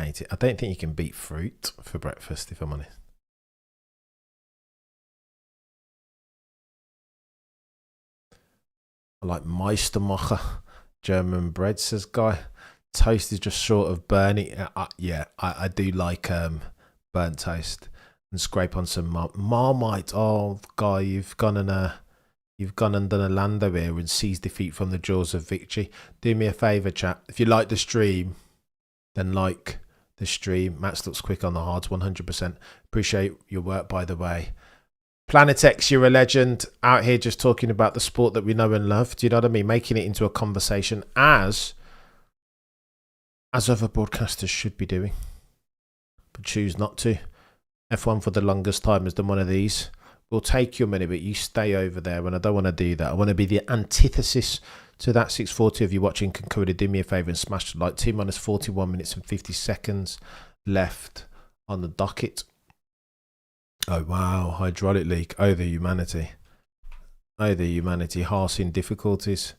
think you can beat fruit for breakfast, if I'm honest. I like Meistermacher. German bread, says Guy. Toast is just short of burning. Yeah, I do like burnt toast. And scrape on some Marmite. Oh, Guy, you've gone and done a Lando here and seized defeat from the jaws of victory. Do me a favour, chat. If you like the stream, then like the stream. Matt looks quick on the hards, 100%. Appreciate your work, by the way. Planet X, you're a legend. Out here just talking about the sport that we know and love. Do you know what I mean? Making it into a conversation as other broadcasters should be doing, but choose not to. F1 for the longest time has done one of these. We'll take your money, but you stay over there, and I don't want to do that. I want to be the antithesis to that. 640 of you watching can currently do me a favour and smash the like. T minus 41 minutes and 50 seconds left on the docket. Oh wow, hydraulic leak. Oh the humanity. Oh the humanity. Harsing difficulties.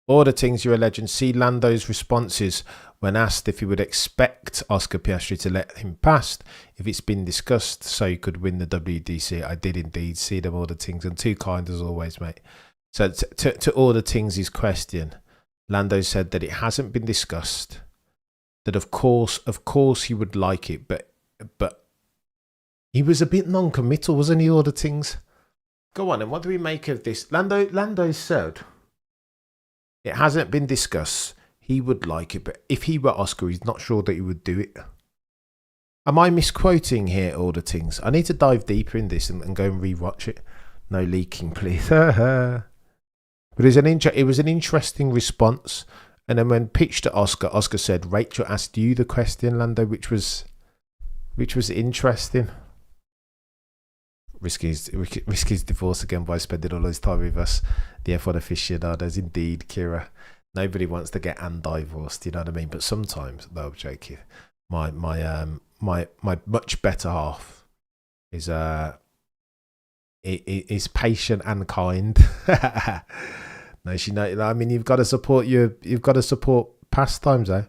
Order things, you're a legend. See Lando's responses when asked if he would expect Oscar Piastri to let him pass if it's been discussed so he could win the WDC. I did indeed see them, order things, and too kind as always, mate. So to order things' question, Lando said that it hasn't been discussed. That of course he would like it, but he was a bit non-committal, wasn't he? Order things. Go on, and what do we make of this? Lando said it hasn't been discussed. He would like it, but if he were Oscar, he's not sure that he would do it. Am I misquoting here, order things? I need to dive deeper in this and go and rewatch it. No leaking, please. But it was an interesting response. And then when pitched at Oscar, Oscar said, Rachel asked you the question, Lando, which was interesting. Risky's divorce again by spending all his time with us, the F1 aficionados. Indeed, Kira. Nobody wants to get divorced, you know what I mean? But sometimes, no, I'm joking. My much better half is patient and kind. No, I mean, you've got to support pastimes, eh?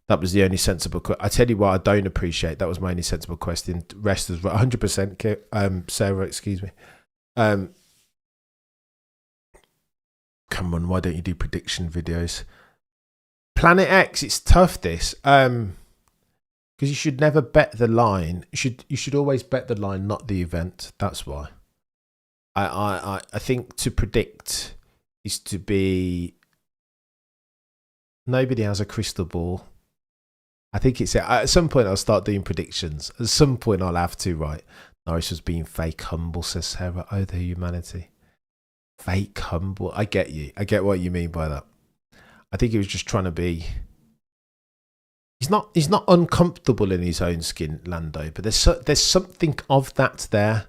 That was the only sensible question. I tell you what, I don't appreciate. That was my only sensible question. Rest is 100%. Sarah, excuse me. Come on, why don't you do prediction videos? Planet X, it's tough this. Because you should never bet the line. You should always bet the line, not the event. That's why. I think to predict is to be. Nobody has a crystal ball. I think it's at some point I'll start doing predictions. At some point I'll have to, right? Norris was being fake humble, says Sarah. Oh, the humanity. Fake humble. I get you. I get what you mean by that. I think he was just trying to be. He's not uncomfortable in his own skin, Lando. But there's something of that there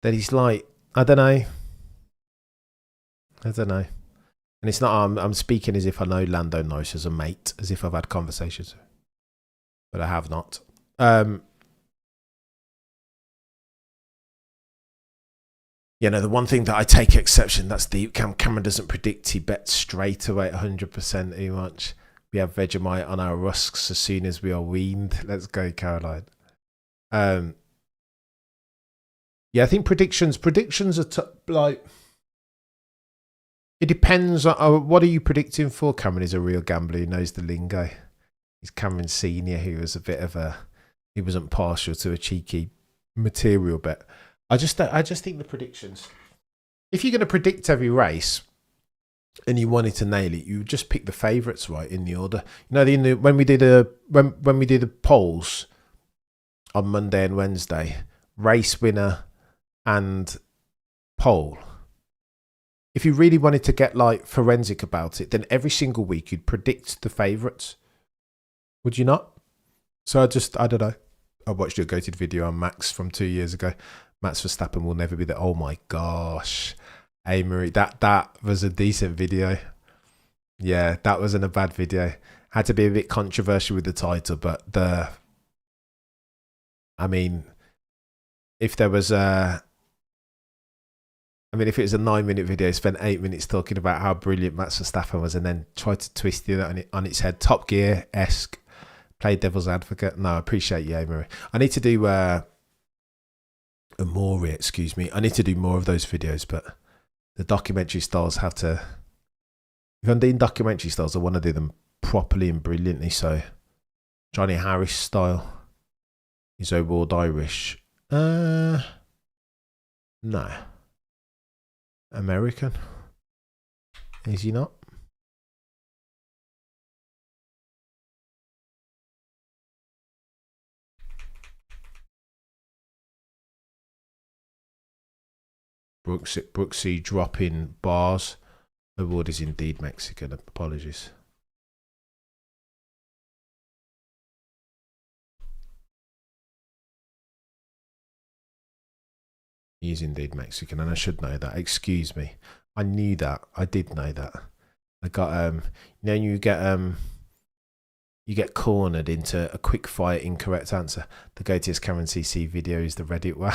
that he's like, I don't know. And it's not. I'm speaking as if I know Lando Norris as a mate, as if I've had conversations. But I have not. You know, the one thing that I take exception, that's deep. Cameron doesn't predict. He bets straight away 100% too much. We have Vegemite on our rusks as soon as we are weaned. Let's go, Caroline. Yeah, I think predictions are like. It depends on what are you predicting for. Cameron is a real gambler. He knows the lingo. He's Cameron Senior, who was a bit of he wasn't partial to a cheeky material bet. I just think the predictions. If you're going to predict every race, and you wanted to nail it, you just pick the favourites right in the order. You know, when we do the polls on Monday and Wednesday, race winner and pole. If you really wanted to get like forensic about it, then every single week you'd predict the favourites. Would you not? So I don't know. I watched your goated video on Max from 2 years ago. Max Verstappen will never be there. Oh my gosh. Hey Marie, that was a decent video. Yeah, that wasn't a bad video. Had to be a bit controversial with the title, but if there was if it was a 9-minute video, spent 8 minutes talking about how brilliant Max Verstappen was and then tried to twist it on its head. Top Gear-esque. Play devil's advocate. No, I appreciate you, Marie. I need to do I need to do more of those videos, but the documentary styles have to If I'm doing documentary styles, I want to do them properly and brilliantly. So Johnny Harris style. Is O'Ward Irish? No. American. Is he not? Brooksy dropping bars. O'Ward is indeed Mexican. Apologies. He is indeed Mexican, and I should know that. Excuse me. I knew that. I did know that. I got you know, you get cornered into a quick fire incorrect answer. The go-to Cameron CC video is the Reddit one.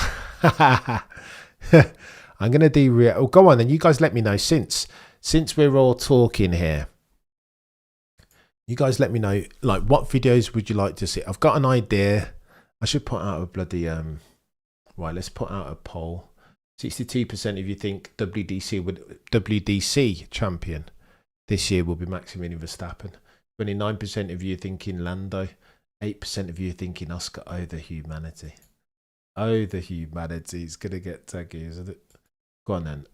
I'm gonna do oh, go on then, you guys let me know since we're all talking here. You guys let me know, like, what videos would you like to see? I've got an idea. I should put out a bloody right, let's put out a poll. 62% of you think WDC champion this year will be Maximilian Verstappen. 29% of you thinking Lando. 8% of you thinking Oscar. Oh, the humanity. Oh, the humanity. It's going to get taggy, isn't it? Go on then.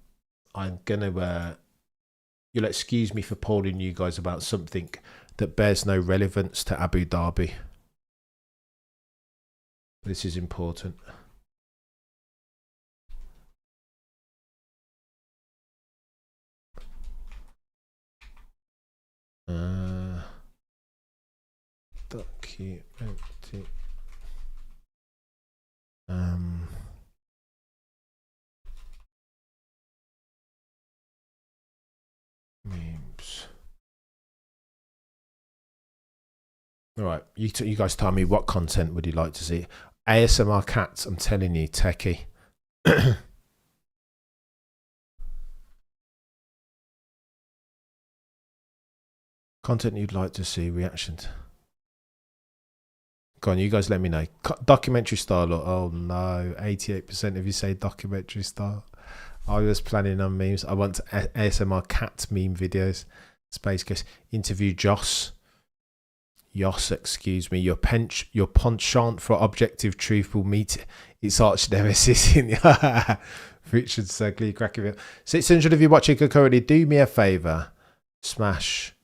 I'm going to... you'll excuse me for polling you guys about something that bears no relevance to Abu Dhabi. This is important. Documentary. Memes. All right, you guys tell me, what content would you like to see? ASMR cats, I'm telling you, techie. Content you'd like to see, reactions. Go on, you guys let me know. Documentary style, or, oh no, 88% of you say documentary style. I was planning on memes. I want ASMR cat meme videos. Space Ghost. Interview Joss, excuse me. Your penchant for objective truth will meet its arch nemesis in Richard Segley, cracking 600 of you watching currently. Do me a favour. Smash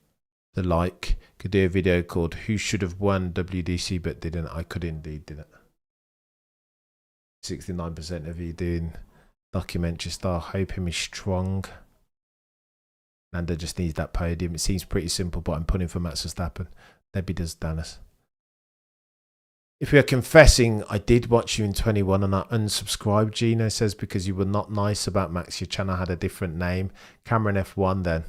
the like. Could do a video called Who Should Have Won WDC but Didn't. I could indeed do that. 69% of you doing documentary style. Hope him is strong. Nanda just needs that podium. It seems pretty simple, but I'm putting for Max Verstappen. Debbie does Dennis. If we are confessing, I did watch you in 21 and I unsubscribed, Gino says, because you were not nice about Max. Your channel had a different name. Cameron F1 then.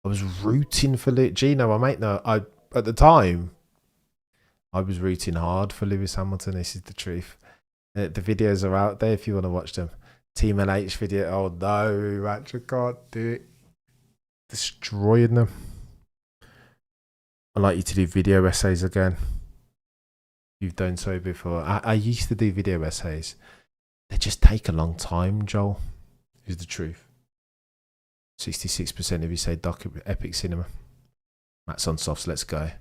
I was rooting for Gino. I might know. At the time, I was rooting hard for Lewis Hamilton. This is the truth. The videos are out there if you want to watch them. Team LH video. Oh no, actually can't do it. Destroying them. I'd like you to do video essays again. You've done so before. I used to do video essays. They just take a long time, Joel. Is the truth. 66% of you say epic cinema. Matt's on softs, let's go.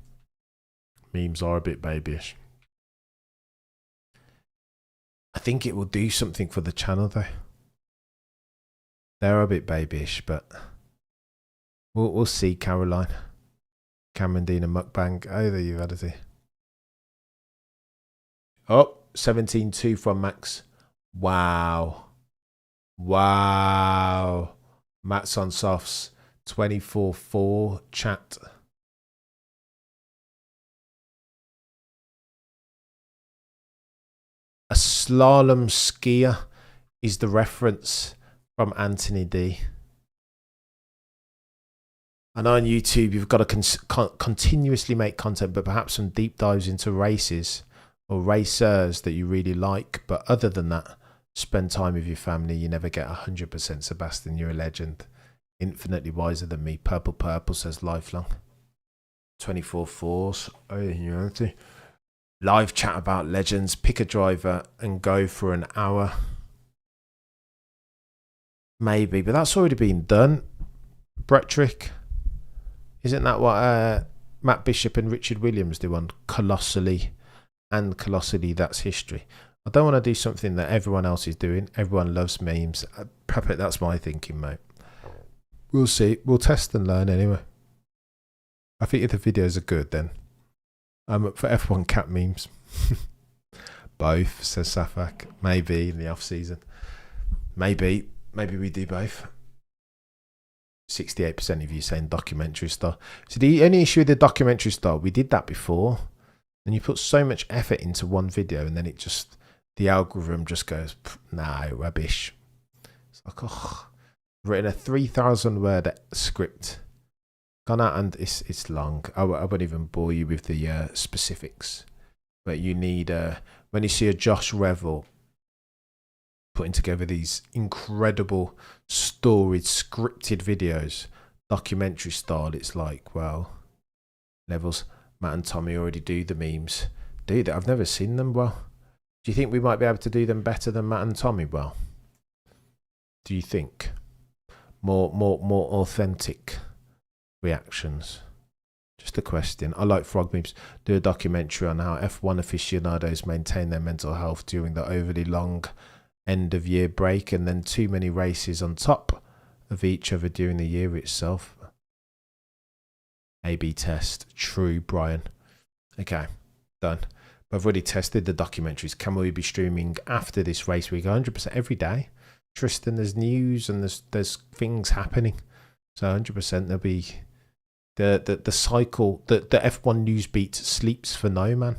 Memes are a bit babyish. I think it will do something for the channel though. They're a bit babyish, but we'll see, Caroline. Cameron Dean and mukbang. Oh, there you had it. Oh, 17-2 from Max. Wow. Wow. Matt's on softs. 24-4 chat. A slalom skier is the reference from Anthony D. I know on YouTube you've got to continuously make content, but perhaps some deep dives into races or racers that you really like. But other than that, spend time with your family. You never get 100%. Sebastian, you're a legend. Infinitely wiser than me. Purple says lifelong. 24-4s. Oh, humanity. Live chat about legends. Pick a driver and go for an hour. Maybe, but that's already been done. Bretrick. Isn't that what Matt Bishop and Richard Williams do on Colossally and Colossally That's History? I don't want to do something that everyone else is doing. Everyone loves memes. That's my thinking, mate. We'll see. We'll test and learn anyway. I think if the videos are good, then I'm up for F1 cat memes. Both, says Safak. Maybe in the off season. Maybe we do both. 68% of you saying documentary style. So the only issue with the documentary style, we did that before, and you put so much effort into one video, and then the algorithm just goes, no, rubbish. It's like, oh, I've written a 3,000 word script, gone out, and it's long. I won't even bore you with the specifics, but you need when you see a Josh Revel putting together these incredible storied scripted videos, documentary style, it's like, well, levels. Matt and Tommy already do the memes. Do that? I've never seen them. Well, do you think we might be able to do them better than Matt and Tommy? Well, do you think more authentic reactions? Just a question. I like frog memes. Do a documentary on how F1 aficionados maintain their mental health during the overly long end of year break, and then too many races on top of each other during the year itself. A/B test. True, Brian. Okay, done. But I've already tested the documentaries. Can we be streaming after this race week 100% every day? Tristan, there's news and there's things happening. So 100% there'll be the cycle, the F1 news beat sleeps for no man.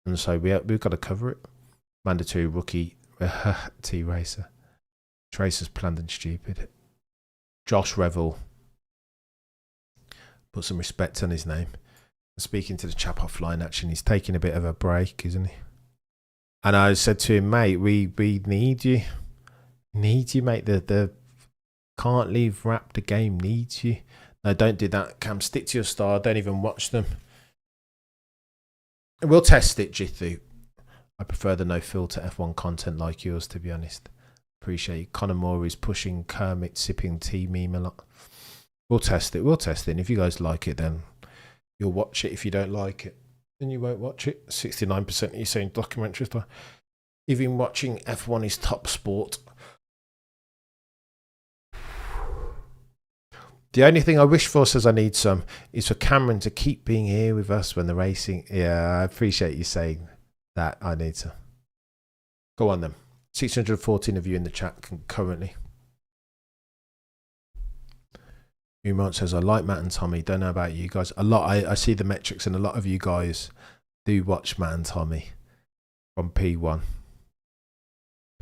And so we've got to cover it. Mandatory rookie T-Racer. Tracer's planned and stupid. Josh Revel. Put some respect on his name. Speaking to the chap offline, actually, he's taking a bit of a break, isn't he? And I said to him, mate, we need you. Need you, mate. The can't leave rap the game needs you. No, don't do that, Cam. Stick to your style. Don't even watch them. We'll test it, Jithu. I prefer the no filter F1 content like yours, to be honest. Appreciate you. Conor Moore is pushing Kermit sipping tea meme a lot. We'll test it. And if you guys like it, then you'll watch it. If you don't like it, then you won't watch it. 69% of you saying documentaries. Even watching F1 is top sport. The only thing I wish for, says I need some, is for Cameron to keep being here with us when the racing. Yeah, I appreciate you saying that. I need to. Go on then. 614 of you in the chat currently. Umont says, I like Matt and Tommy. Don't know about you guys. I see the metrics, and a lot of you guys do watch Matt and Tommy from P1.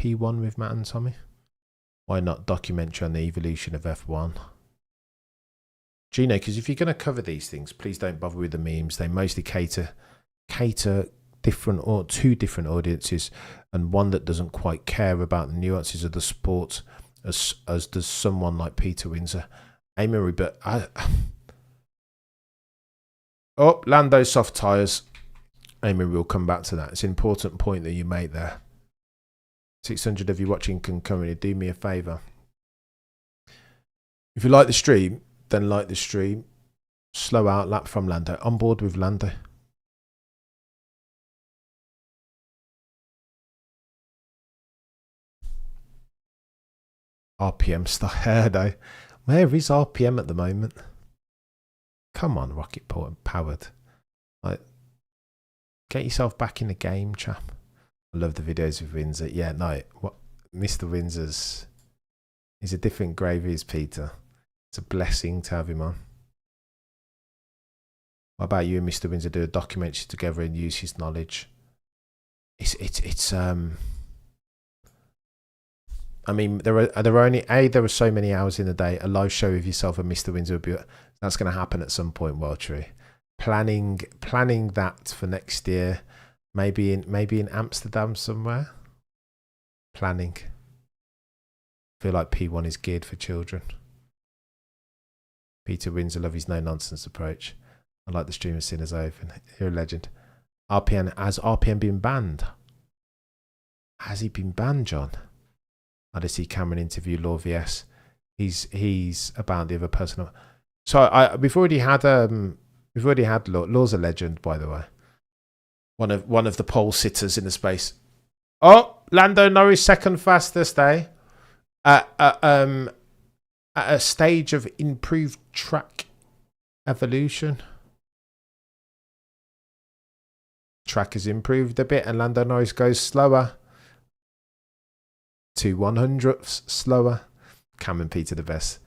P1 with Matt and Tommy? Why not documentary on the evolution of F1? Gino, because if you're going to cover these things, please don't bother with the memes. They mostly cater different or two different audiences, and one that doesn't quite care about the nuances of the sport as does someone like Peter Windsor. Hey, Murray, but Lando soft tyres. Amy, we'll come back to that. It's an important point that you made there. 600 of you watching concurrently, do me a favour. If you like the stream, then like the stream. Slow out lap from Lando. On board with Lando. RPM style though. Where is RPM at the moment? Come on, rocket powered. Like, get yourself back in the game, chap. I love the videos with Windsor. Yeah, no, what Mr. Windsor's, he's a different gravy as Peter. It's a blessing to have him on. What about you and Mr. Windsor do a documentary together and use his knowledge? I mean, there are so many hours in the day. A live show with yourself and Mr. Windsor would be, that's going to happen at some point. Well, true. Planning that for next year, maybe in Amsterdam somewhere. Planning. I feel like P1 is geared for children. Peter Windsor, love his no nonsense approach. I like the stream of Sinners Open. You're a legend. Has RPM been banned? Has he been banned, John? I just see Cameron interview Law VS. He's about the other person. So we've already had Law's a legend, by the way. One of the pole sitters in the space. Oh, Lando Norris second fastest, eh? At a stage of improved track evolution. Track has improved a bit, and Lando Norris goes slower. 2/100ths slower. Cam and Peter the best.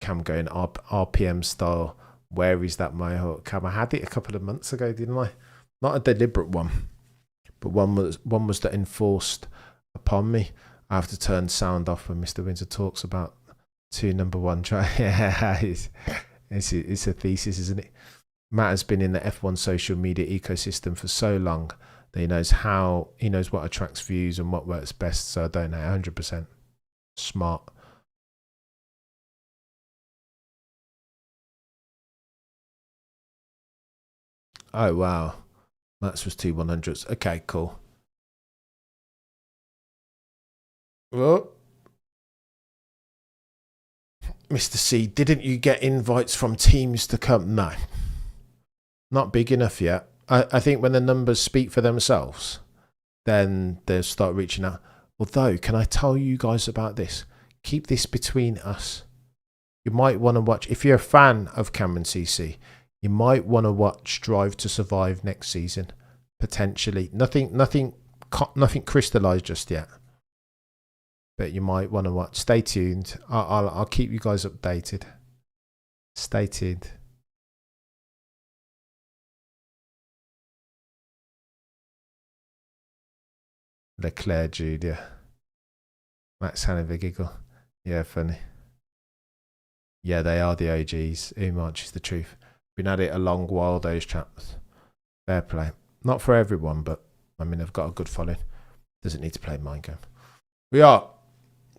Cam going RPM style. Where is that Mohawk? Cam, I had it a couple of months ago, didn't I? Not a deliberate one, but one was that enforced upon me. I have to turn sound off when Mr. Winter talks about two number one try. Yeah, it's a thesis, isn't it? Matt has been in the F1 social media ecosystem for so long that he knows what attracts views and what works best. So I don't know, 100% smart. Oh wow, Matt's was 2/100ths. Okay, cool. Well, Mr. C, didn't you get invites from teams to come? No, not big enough yet. I think when the numbers speak for themselves, then they'll start reaching out. Although, can I tell you guys about this? Keep this between us. You might want to watch, if you're a fan of Cameron CC, you might want to watch Drive to Survive next season. Potentially. Nothing crystallized just yet. But you might want to watch. Stay tuned. I'll keep you guys updated. Stay tuned. Leclerc Jude, yeah. Max having a giggle. Yeah, funny. Yeah, they are the OGs. Who marches the truth? Been at it a long while, those chaps. Fair play. Not for everyone, but I mean, they've got a good following. Doesn't need to play mind game. We are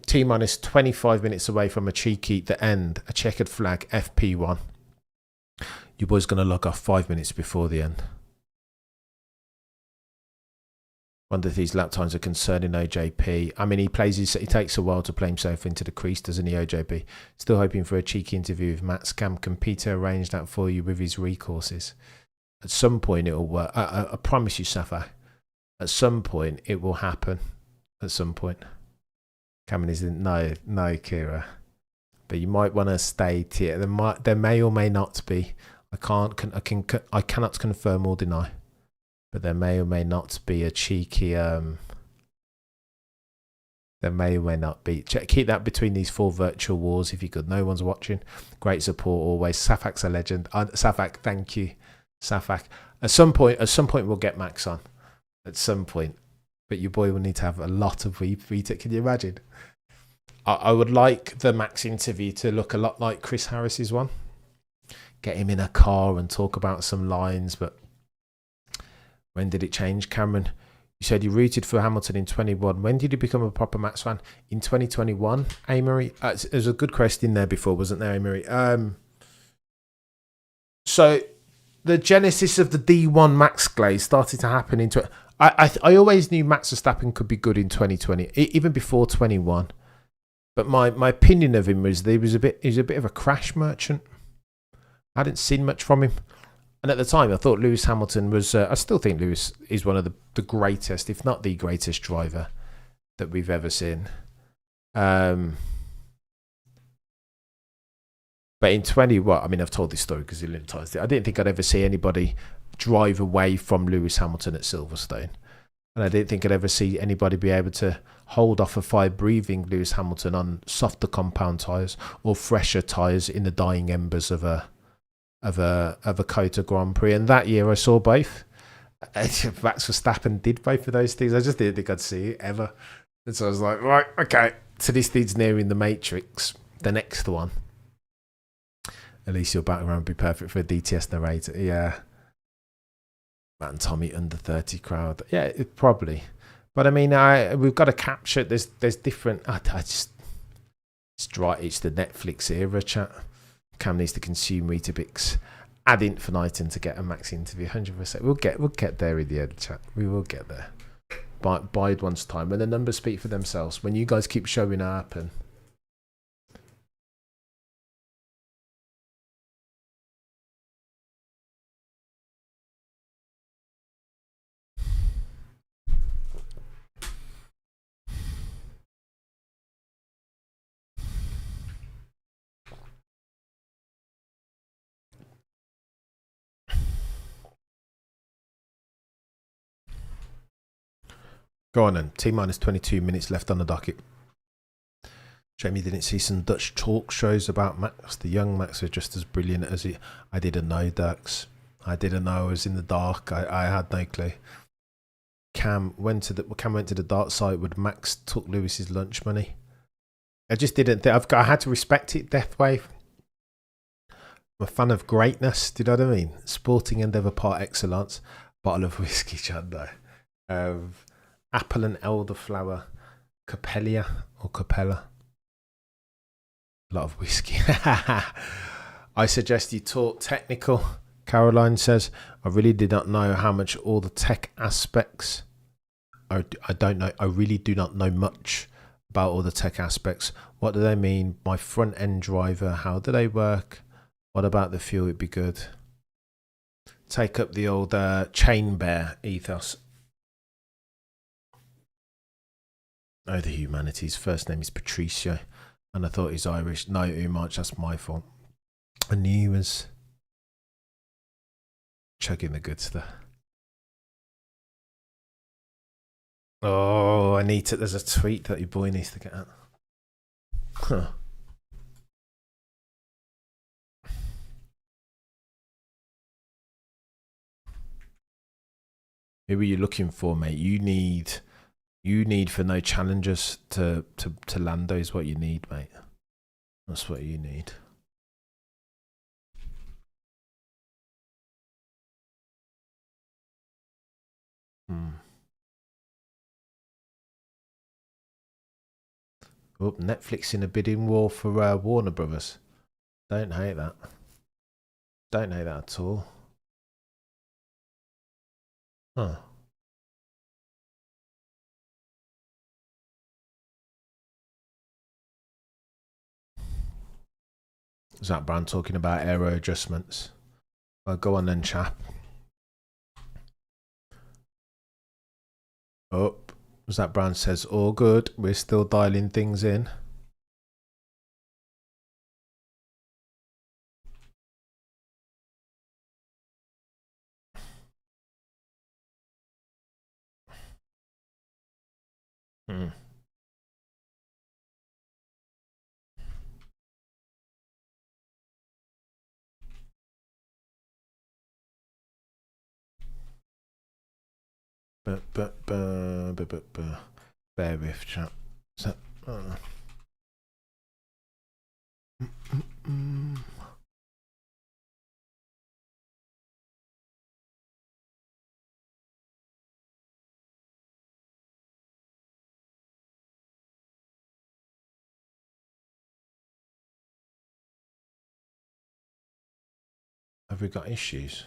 T-minus 25 minutes away from a cheeky, the end, a checkered flag, FP1. Your boy's going to log off 5 minutes before the end. Wonder if these lap times are concerning OJP. I mean, he takes a while to play himself into the crease, doesn't he, OJP? Still hoping for a cheeky interview with Matt Scam. Can Peter arrange that for you with his recourses? At some point it will work. I promise you, Safa. At some point it will happen. At some point. Cameron isn't. No, Kira. But you might want to stay here. There may or may not be. I cannot confirm or deny. But there may or may not be a cheeky. There may or may not be. Keep that between these four virtual wars if you could. No one's watching. Great support always. Safak's a legend. Safak, thank you, Safak. At some point, we'll get Max on. At some point, but your boy will need to have a lot of retake. Can you imagine? I would like the Max interview to look a lot like Chris Harris's one. Get him in a car and talk about some lines, but. When did it change, Cameron? You said you rooted for Hamilton in 21. When did you become a proper Max fan? In 2021, Amory? There's a good question there before, wasn't there, Amory? So the genesis of the D1 Max glaze started to happen in... I always knew Max Verstappen could be good in 2020, even before 21. But my opinion of him was he was a bit of a crash merchant. I hadn't seen much from him. And at the time, I thought Lewis Hamilton was... I still think Lewis is one of the greatest, if not the greatest driver that we've ever seen. But in 21... I mean, I've told this story because it ties it. I didn't think I'd ever see anybody drive away from Lewis Hamilton at Silverstone. And I didn't think I'd ever see anybody be able to hold off a fire-breathing Lewis Hamilton on softer compound tyres or fresher tyres in the dying embers of a COTA Grand Prix. And that year I saw both. Max Verstappen did both of those things. I just didn't think I'd see it ever. And so I was like, right, okay. So this dude's nearing the Matrix. The next one. At least your background would be perfect for a DTS narrator. Yeah. Matt and Tommy under 30 crowd. Yeah, it probably. But I mean, we've got to capture. There's different. It's the Netflix era, chat. Cam needs to consume Weetabix ad infinitum to get a Max interview. 100%. We'll get there in the end, chat. We will get there. Bide one's time. When the numbers speak for themselves. When you guys keep showing up and Go on then. T-minus 22 minutes left on the docket. Jamie didn't see some Dutch talk shows about Max. The young Max was just as brilliant as he. I didn't know, Dirks. I didn't know. I was in the dark. I had no clue. Cam went to the dark side when Max took Lewis's lunch money. I just didn't think. I had to respect it. Deathwave. I'm a fan of greatness. Do you know what I mean? Sporting endeavour par excellence. Bottle of whiskey, Chando. Apple and elderflower. Capella or Capella. A lot of whiskey. I suggest you talk technical. Caroline says, I really did not know how much all the tech aspects. I don't know. I really do not know much about all the tech aspects. What do they mean? My front end driver, how do they work? What about the fuel? It'd be good. Take up the old chain bear ethos. Oh, the humanities. First name is Patricio. And I thought he's Irish. No, too much. That's my fault. I knew he was chugging the good stuff. Oh, I need to. There's a tweet that your boy needs to get out. Huh. Who are you looking for, mate? You need for no challengers to Lando is what you need, mate. That's what you need. Oh, Netflix in a bidding war for Warner Brothers. Don't hate that. Don't hate that at all. Huh. Zach Brown talking about aero adjustments. Well, go on then, chap. Oh, Zach Brown says, all good. We're still dialing things in. Bear with, chap. So, have we got issues?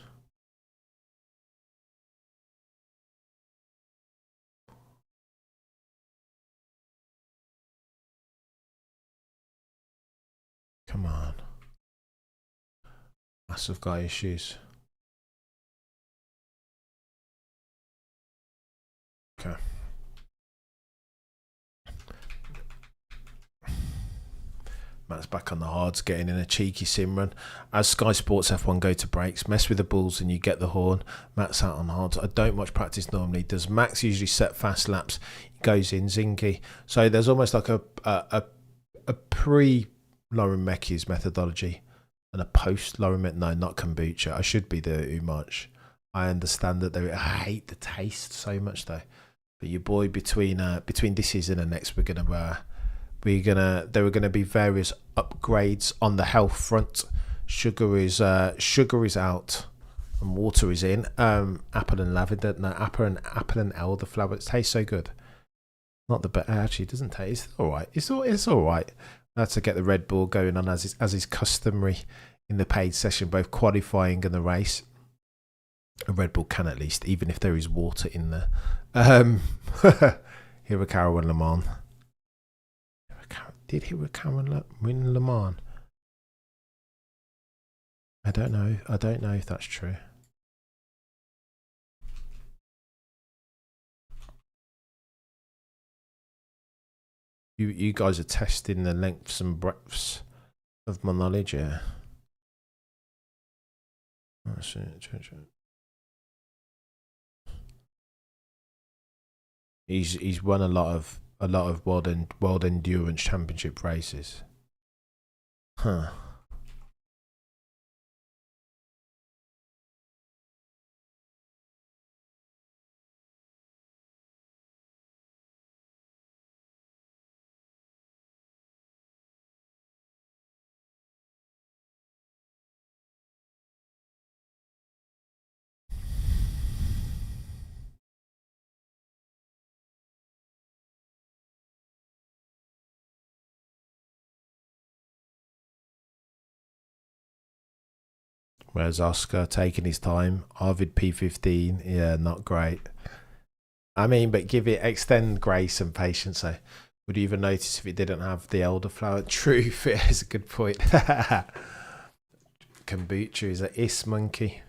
Come on. Must have got issues. Okay. Matt's back on the hards, getting in a cheeky sim run. As Sky Sports F1 go to breaks, mess with the bulls and you get the horn. Matt's out on hards. I don't much practice normally. Does Max usually set fast laps? He goes in zingy. So there's almost like a pre Lauren Mecky's methodology and a post Lauren Mecky. No, not kombucha. I should be there too much. I understand that I hate the taste so much though. But your boy, between this season and next, there are gonna be various upgrades on the health front. Sugar is out and water is in. Apple and lavender, no, apple and elderflower. It tastes so good. Not the best. Actually, it doesn't taste. It's all right. It's all right. To get the Red Bull going on as is customary in the paid session, both qualifying and the race. A Red Bull can at least, even if there is water in there. Hirakawa and Le Mans. Did Hirakawa win Le Mans? I don't know. I don't know if that's true. You guys are testing the lengths and breadths of my knowledge, yeah. That's it. He's won a lot of world endurance championship races. Huh. Whereas Oscar taking his time, Arvid P15, yeah, not great. I mean, but extend grace and patience. So, would you even notice if it didn't have the elderflower? Truth, it is a good point. Kombucha is a is monkey.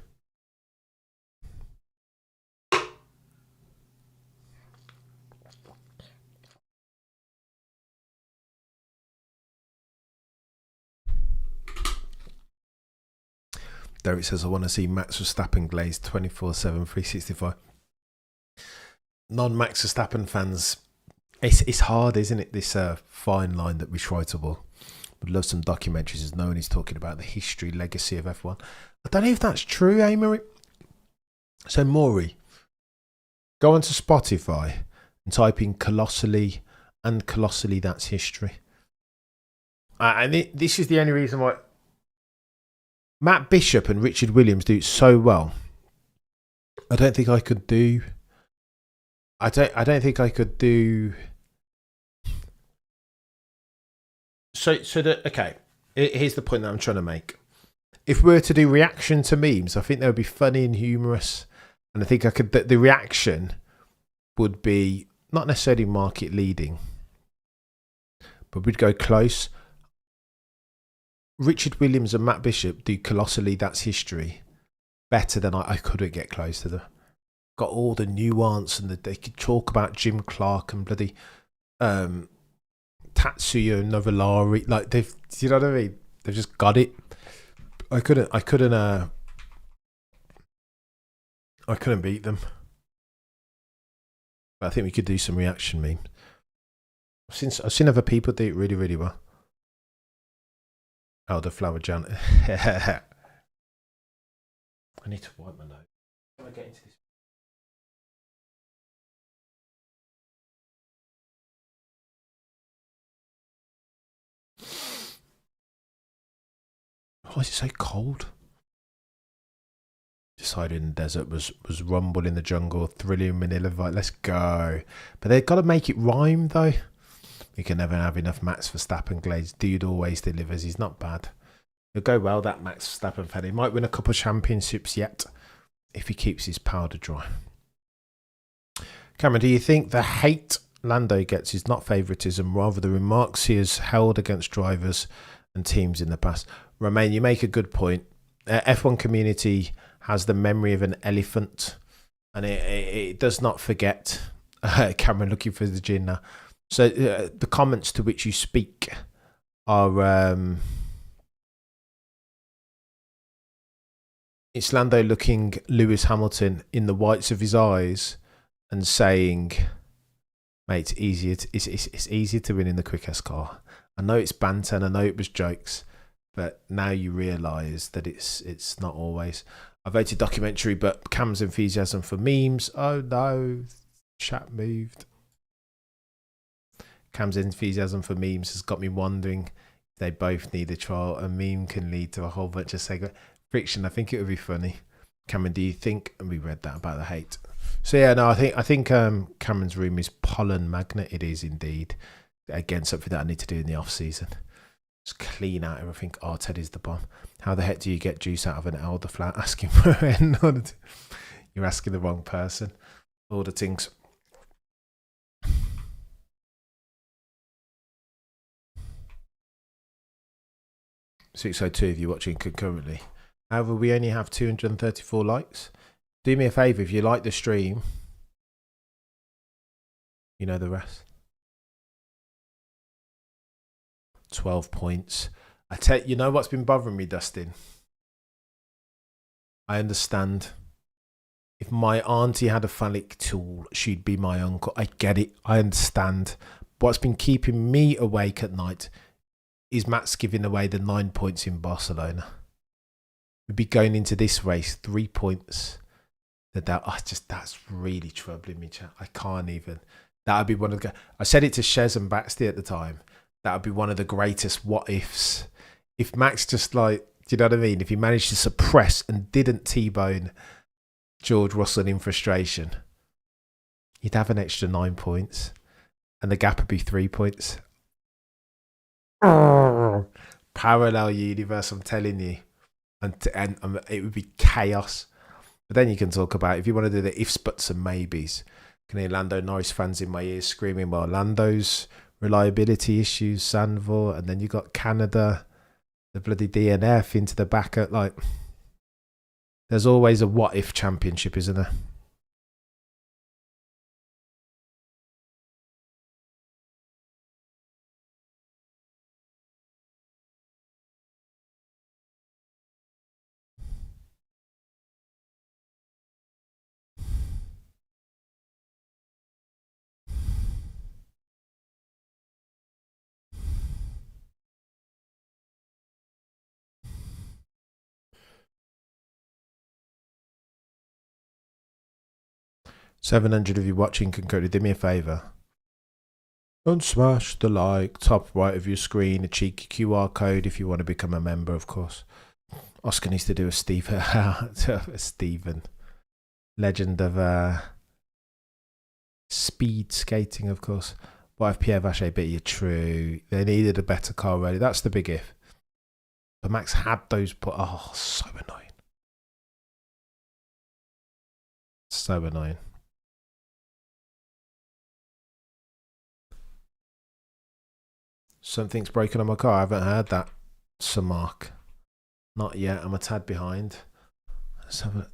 Derek says, I want to see Max Verstappen glazed 24/7, 365. Non-Max Verstappen fans, it's hard, isn't it? This fine line that we try to walk. Would love some documentaries as no one is talking about the history, legacy of F1. I don't know if that's true, Maury. So, Maury, go onto Spotify and type in Colossally, and Colossally, that's history. And this is the only reason why Matt Bishop and Richard Williams do it so well. I don't think I could do. I don't think I could do. Okay. Here's the point that I'm trying to make. If we were to do reaction to memes, I think they would be funny and humorous, and I think I could. The reaction would be not necessarily market leading, but we'd go close. Richard Williams and Matt Bishop do Colossally, that's history better than I couldn't get close to them. Got all the nuance, and they could talk about Jim Clark and bloody Tatsuya Novellari. Like, do you know what I mean? They've just got it. I couldn't beat them. But I think we could do some reaction memes. I've seen other people do it really, really well. Elderflower Jan. I need to wipe my nose. Can I get into this? Why is it so cold? Decided in the desert was rumble in the jungle, thrilling Manila vibe. Let's go. But they've got to make it rhyme though. You can never have enough Max Verstappen glaze. Dude always delivers. He's not bad. He'll go well, that Max Verstappen fan. He might win a couple of championships yet if he keeps his powder dry. Cameron, do you think the hate Lando gets is not favouritism, rather the remarks he has held against drivers and teams in the past? Romain, you make a good point. F1 community has the memory of an elephant, and it does not forget. Cameron looking for the gin now. So the comments to which you speak are it's Lando looking Lewis Hamilton in the whites of his eyes and saying, mate, it's easier to win in the quickest car. I know it's banter and I know it was jokes, but now you realise that it's not always. I voted documentary, but Cam's enthusiasm for memes. Oh no, chat moved. Cam's enthusiasm for memes has got me wondering if they both need a trial. A meme can lead to a whole bunch of friction. I think it would be funny. Cameron, do you think? And we read that about the hate. So yeah, no, I think Cameron's room is pollen magnet. It is indeed. Again, something that I need to do in the off season. Just clean out everything. Oh, Teddy's the bomb. How the heck do you get juice out of an elderflower? Asking for it. You're asking the wrong person. All the things. 602 if you're watching concurrently. However, we only have 234 likes. Do me a favour, if you like the stream, you know the rest. 12 points. You know what's been bothering me, Dustin? I understand If my auntie had a phallic tool, she'd be my uncle. I get it. I understand. What's been keeping me awake at night is Max giving away the 9 points in Barcelona. We'd be going into this race 3 points. That's really troubling me, chat. I can't even. That would be one of the. I said it to Shez and Baxter at the time. That would be one of the greatest what ifs. If Max just do you know what I mean? If he managed to suppress and didn't T-bone George Russell in frustration, you'd have an extra 9 points, and the gap would be 3 points. Oh, parallel universe, I'm telling you, and it would be chaos. But then you can talk about, if you want to do the ifs, buts, and maybes. Can hear Lando Norris fans in my ears screaming, well, Lando's reliability issues, Sandvor, and then you got Canada, the bloody DNF into the back at there's always a what if championship, isn't there? $700 of you watching concurrently. Do me a favour. And smash the top right of your screen, a cheeky QR code if you want to become a member, of course. Oscar needs to do a Stephen. Legend of speed skating, of course. What if Pierre Vacher beat you? True. They needed a better car already. That's the big if. But Max had those so annoying. So annoying. Something's broken on my car. I haven't heard that, Sir Mark. Not yet. I'm a tad behind. Let's have a.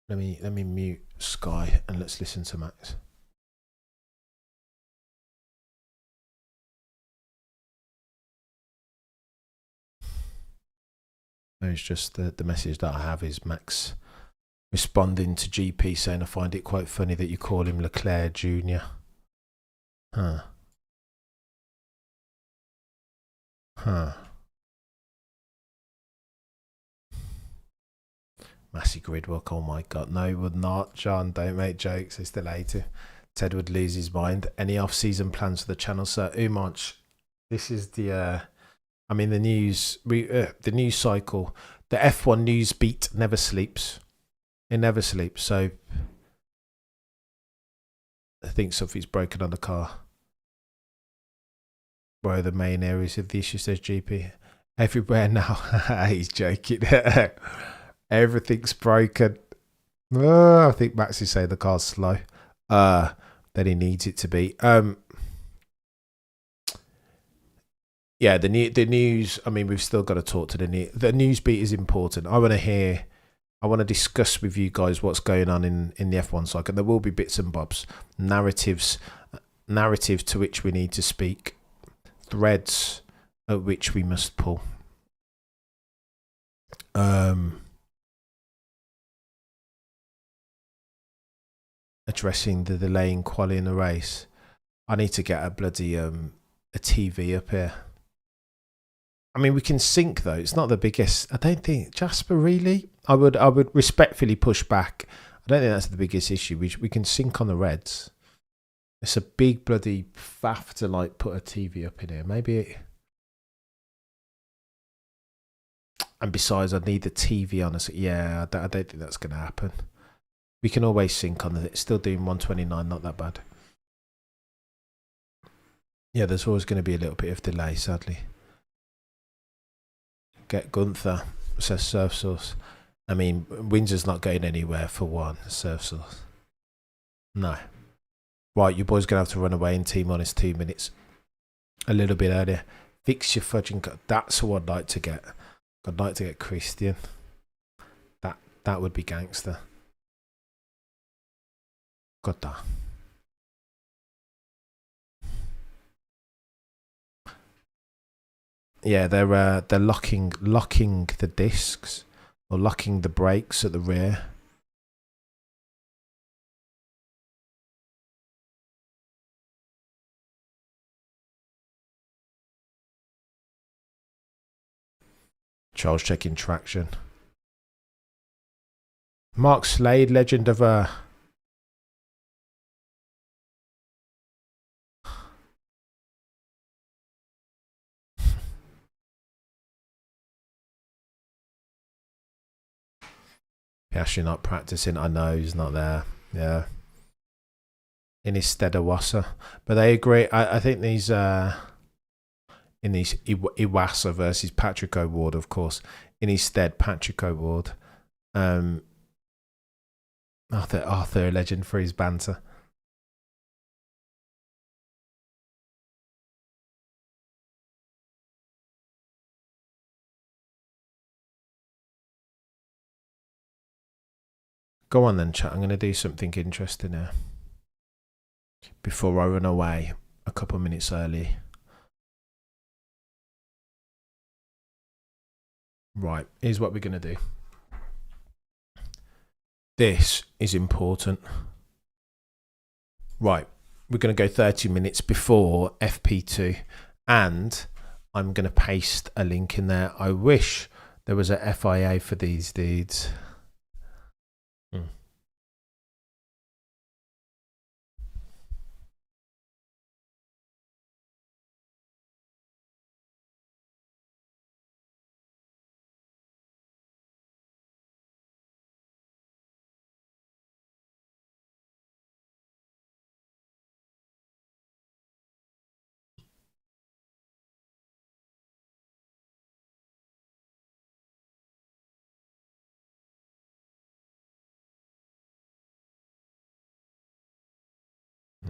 Let me mute Sky and let's listen to Max. It's just the message that I have is Max responding to GP saying, I find it quite funny that you call him Leclerc Jr. Huh. Massey Gridwalk, oh my god. No, he would not. John, don't make jokes. It's delayed. Ted would lose his mind. Any off-season plans for the channel, sir? Umarch, this is the the news cycle. The F1 news beat never sleeps. It never sleeps. So I think something's broken on the car. Where are the main areas of the issue, says GP? Everywhere now. He's joking. Everything's broken. I think Max is saying the car's slow. That he needs it to be. Yeah, the news. I mean, we've still got to talk to the news. The news beat is important. I want to discuss with you guys what's going on in the F1 cycle. There will be bits and bobs, narrative to which we need to speak, threads at which we must pull. Addressing the delay in quali in the race. I need to get a bloody a TV up here. I mean, we can sync though. It's not the biggest. I don't think Jasper really. I would respectfully push back. I don't think that's the biggest issue. We can sync on the Reds. It's a big bloody faff to put a TV up in here. Maybe. And besides, I need the TV on us. Yeah, I don't think that's going to happen. We can always sync on it. Still doing 129, not that bad. Yeah, there's always going to be a little bit of delay, sadly. Get Gunther, says Surf Source. I mean, Windsor's not going anywhere for one, Surf Source. No. Right, your boy's going to have to run away in T-minus 2 minutes. A little bit earlier. Fix your fudging cut. That's who I'd like to get. I'd like to get Christian. That would be gangster. Got that. Yeah, they're locking the discs or locking the brakes at the rear. Charles checking traction. Mark Slade, legend of actually not practicing. I know he's not there. Yeah. In his stead of Wassa. But they agree. I think these in these Iwasa versus Patrick O'Ward, of course. In his stead, Patrick O'Ward. Arthur, a legend for his banter. Go on then, chat. I'm going to do something interesting here before I run away a couple of minutes early. Right, here's what we're going to do. This is important. Right, we're going to go 30 minutes before FP2, and I'm going to paste a link in there. I wish there was a FIA for these dudes.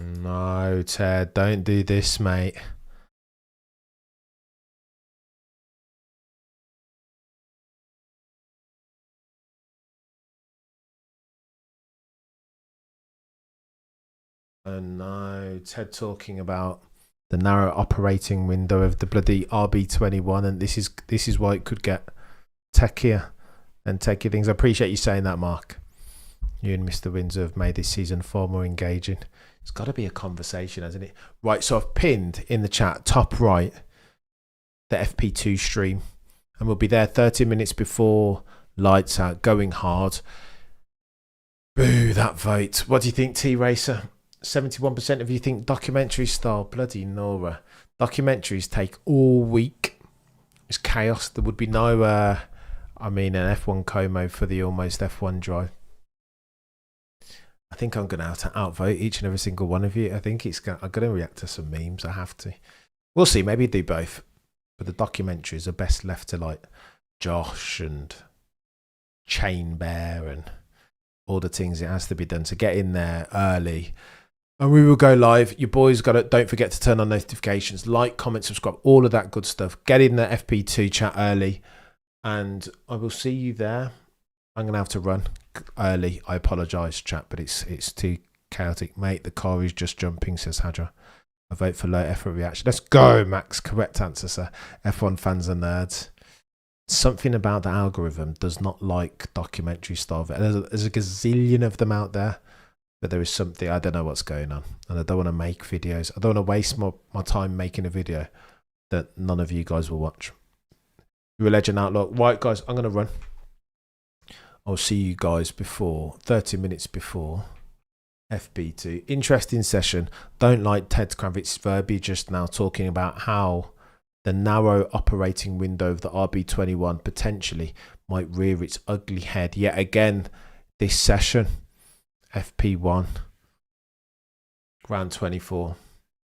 No, Ted, don't do this, mate. Oh no, Ted talking about the narrow operating window of the bloody RB21, and this is why it could get techier and techie things. I appreciate you saying that, Mark. You and Mr. Windsor have made this season far more engaging. It's got to be a conversation, hasn't it? Right, so I've pinned in the chat, top right, the FP2 stream, and we'll be there 30 minutes before lights out, going hard. Boo, that vote. What do you think, T-Racer? 71% of you think documentary style. Bloody Nora. Documentaries take all week. It's chaos. There would be no, an F1 Como for the almost F1 drive. I think I'm going to have to outvote each and every single one of you. I think I'm going to react to some memes. I have to. We'll see. Maybe do both. But the documentaries are best left to like Josh and Chain Bear and all the things it has to be done to get in there early. And we will go live. Your boys got it. Don't forget to turn on notifications, like, comment, subscribe, all of that good stuff. Get in the FP2 chat early, and I will see you there. I'm gonna have to run early. I apologise, chat, but it's too chaotic, mate. The car is just jumping, says Hadra. I vote for low effort reaction. Let's go, Max. Correct answer, sir. F1 fans are nerds. Something about the algorithm does not like documentary style. There's a gazillion of them out there. But there is something, I don't know what's going on. And I don't want to make videos. I don't want to waste my time making a video that none of you guys will watch. You're a legend, Outlook. Right, guys, I'm going to run. I'll see you guys before, 30 minutes before FP2. Interesting session. Don't like Ted Kravitz's verbiage just now talking about how the narrow operating window of the RB21 potentially might rear its ugly head yet again this session. FP1 Grand 24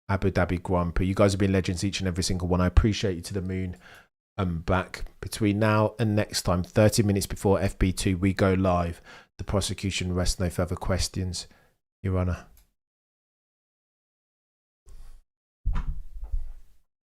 Abu Dhabi Grand Prix. You guys have been legends, each and every single one. I appreciate you to the moon and back. Between now and next time, 30 minutes before FP2 we go live, the prosecution rests no further questions, Your Honour.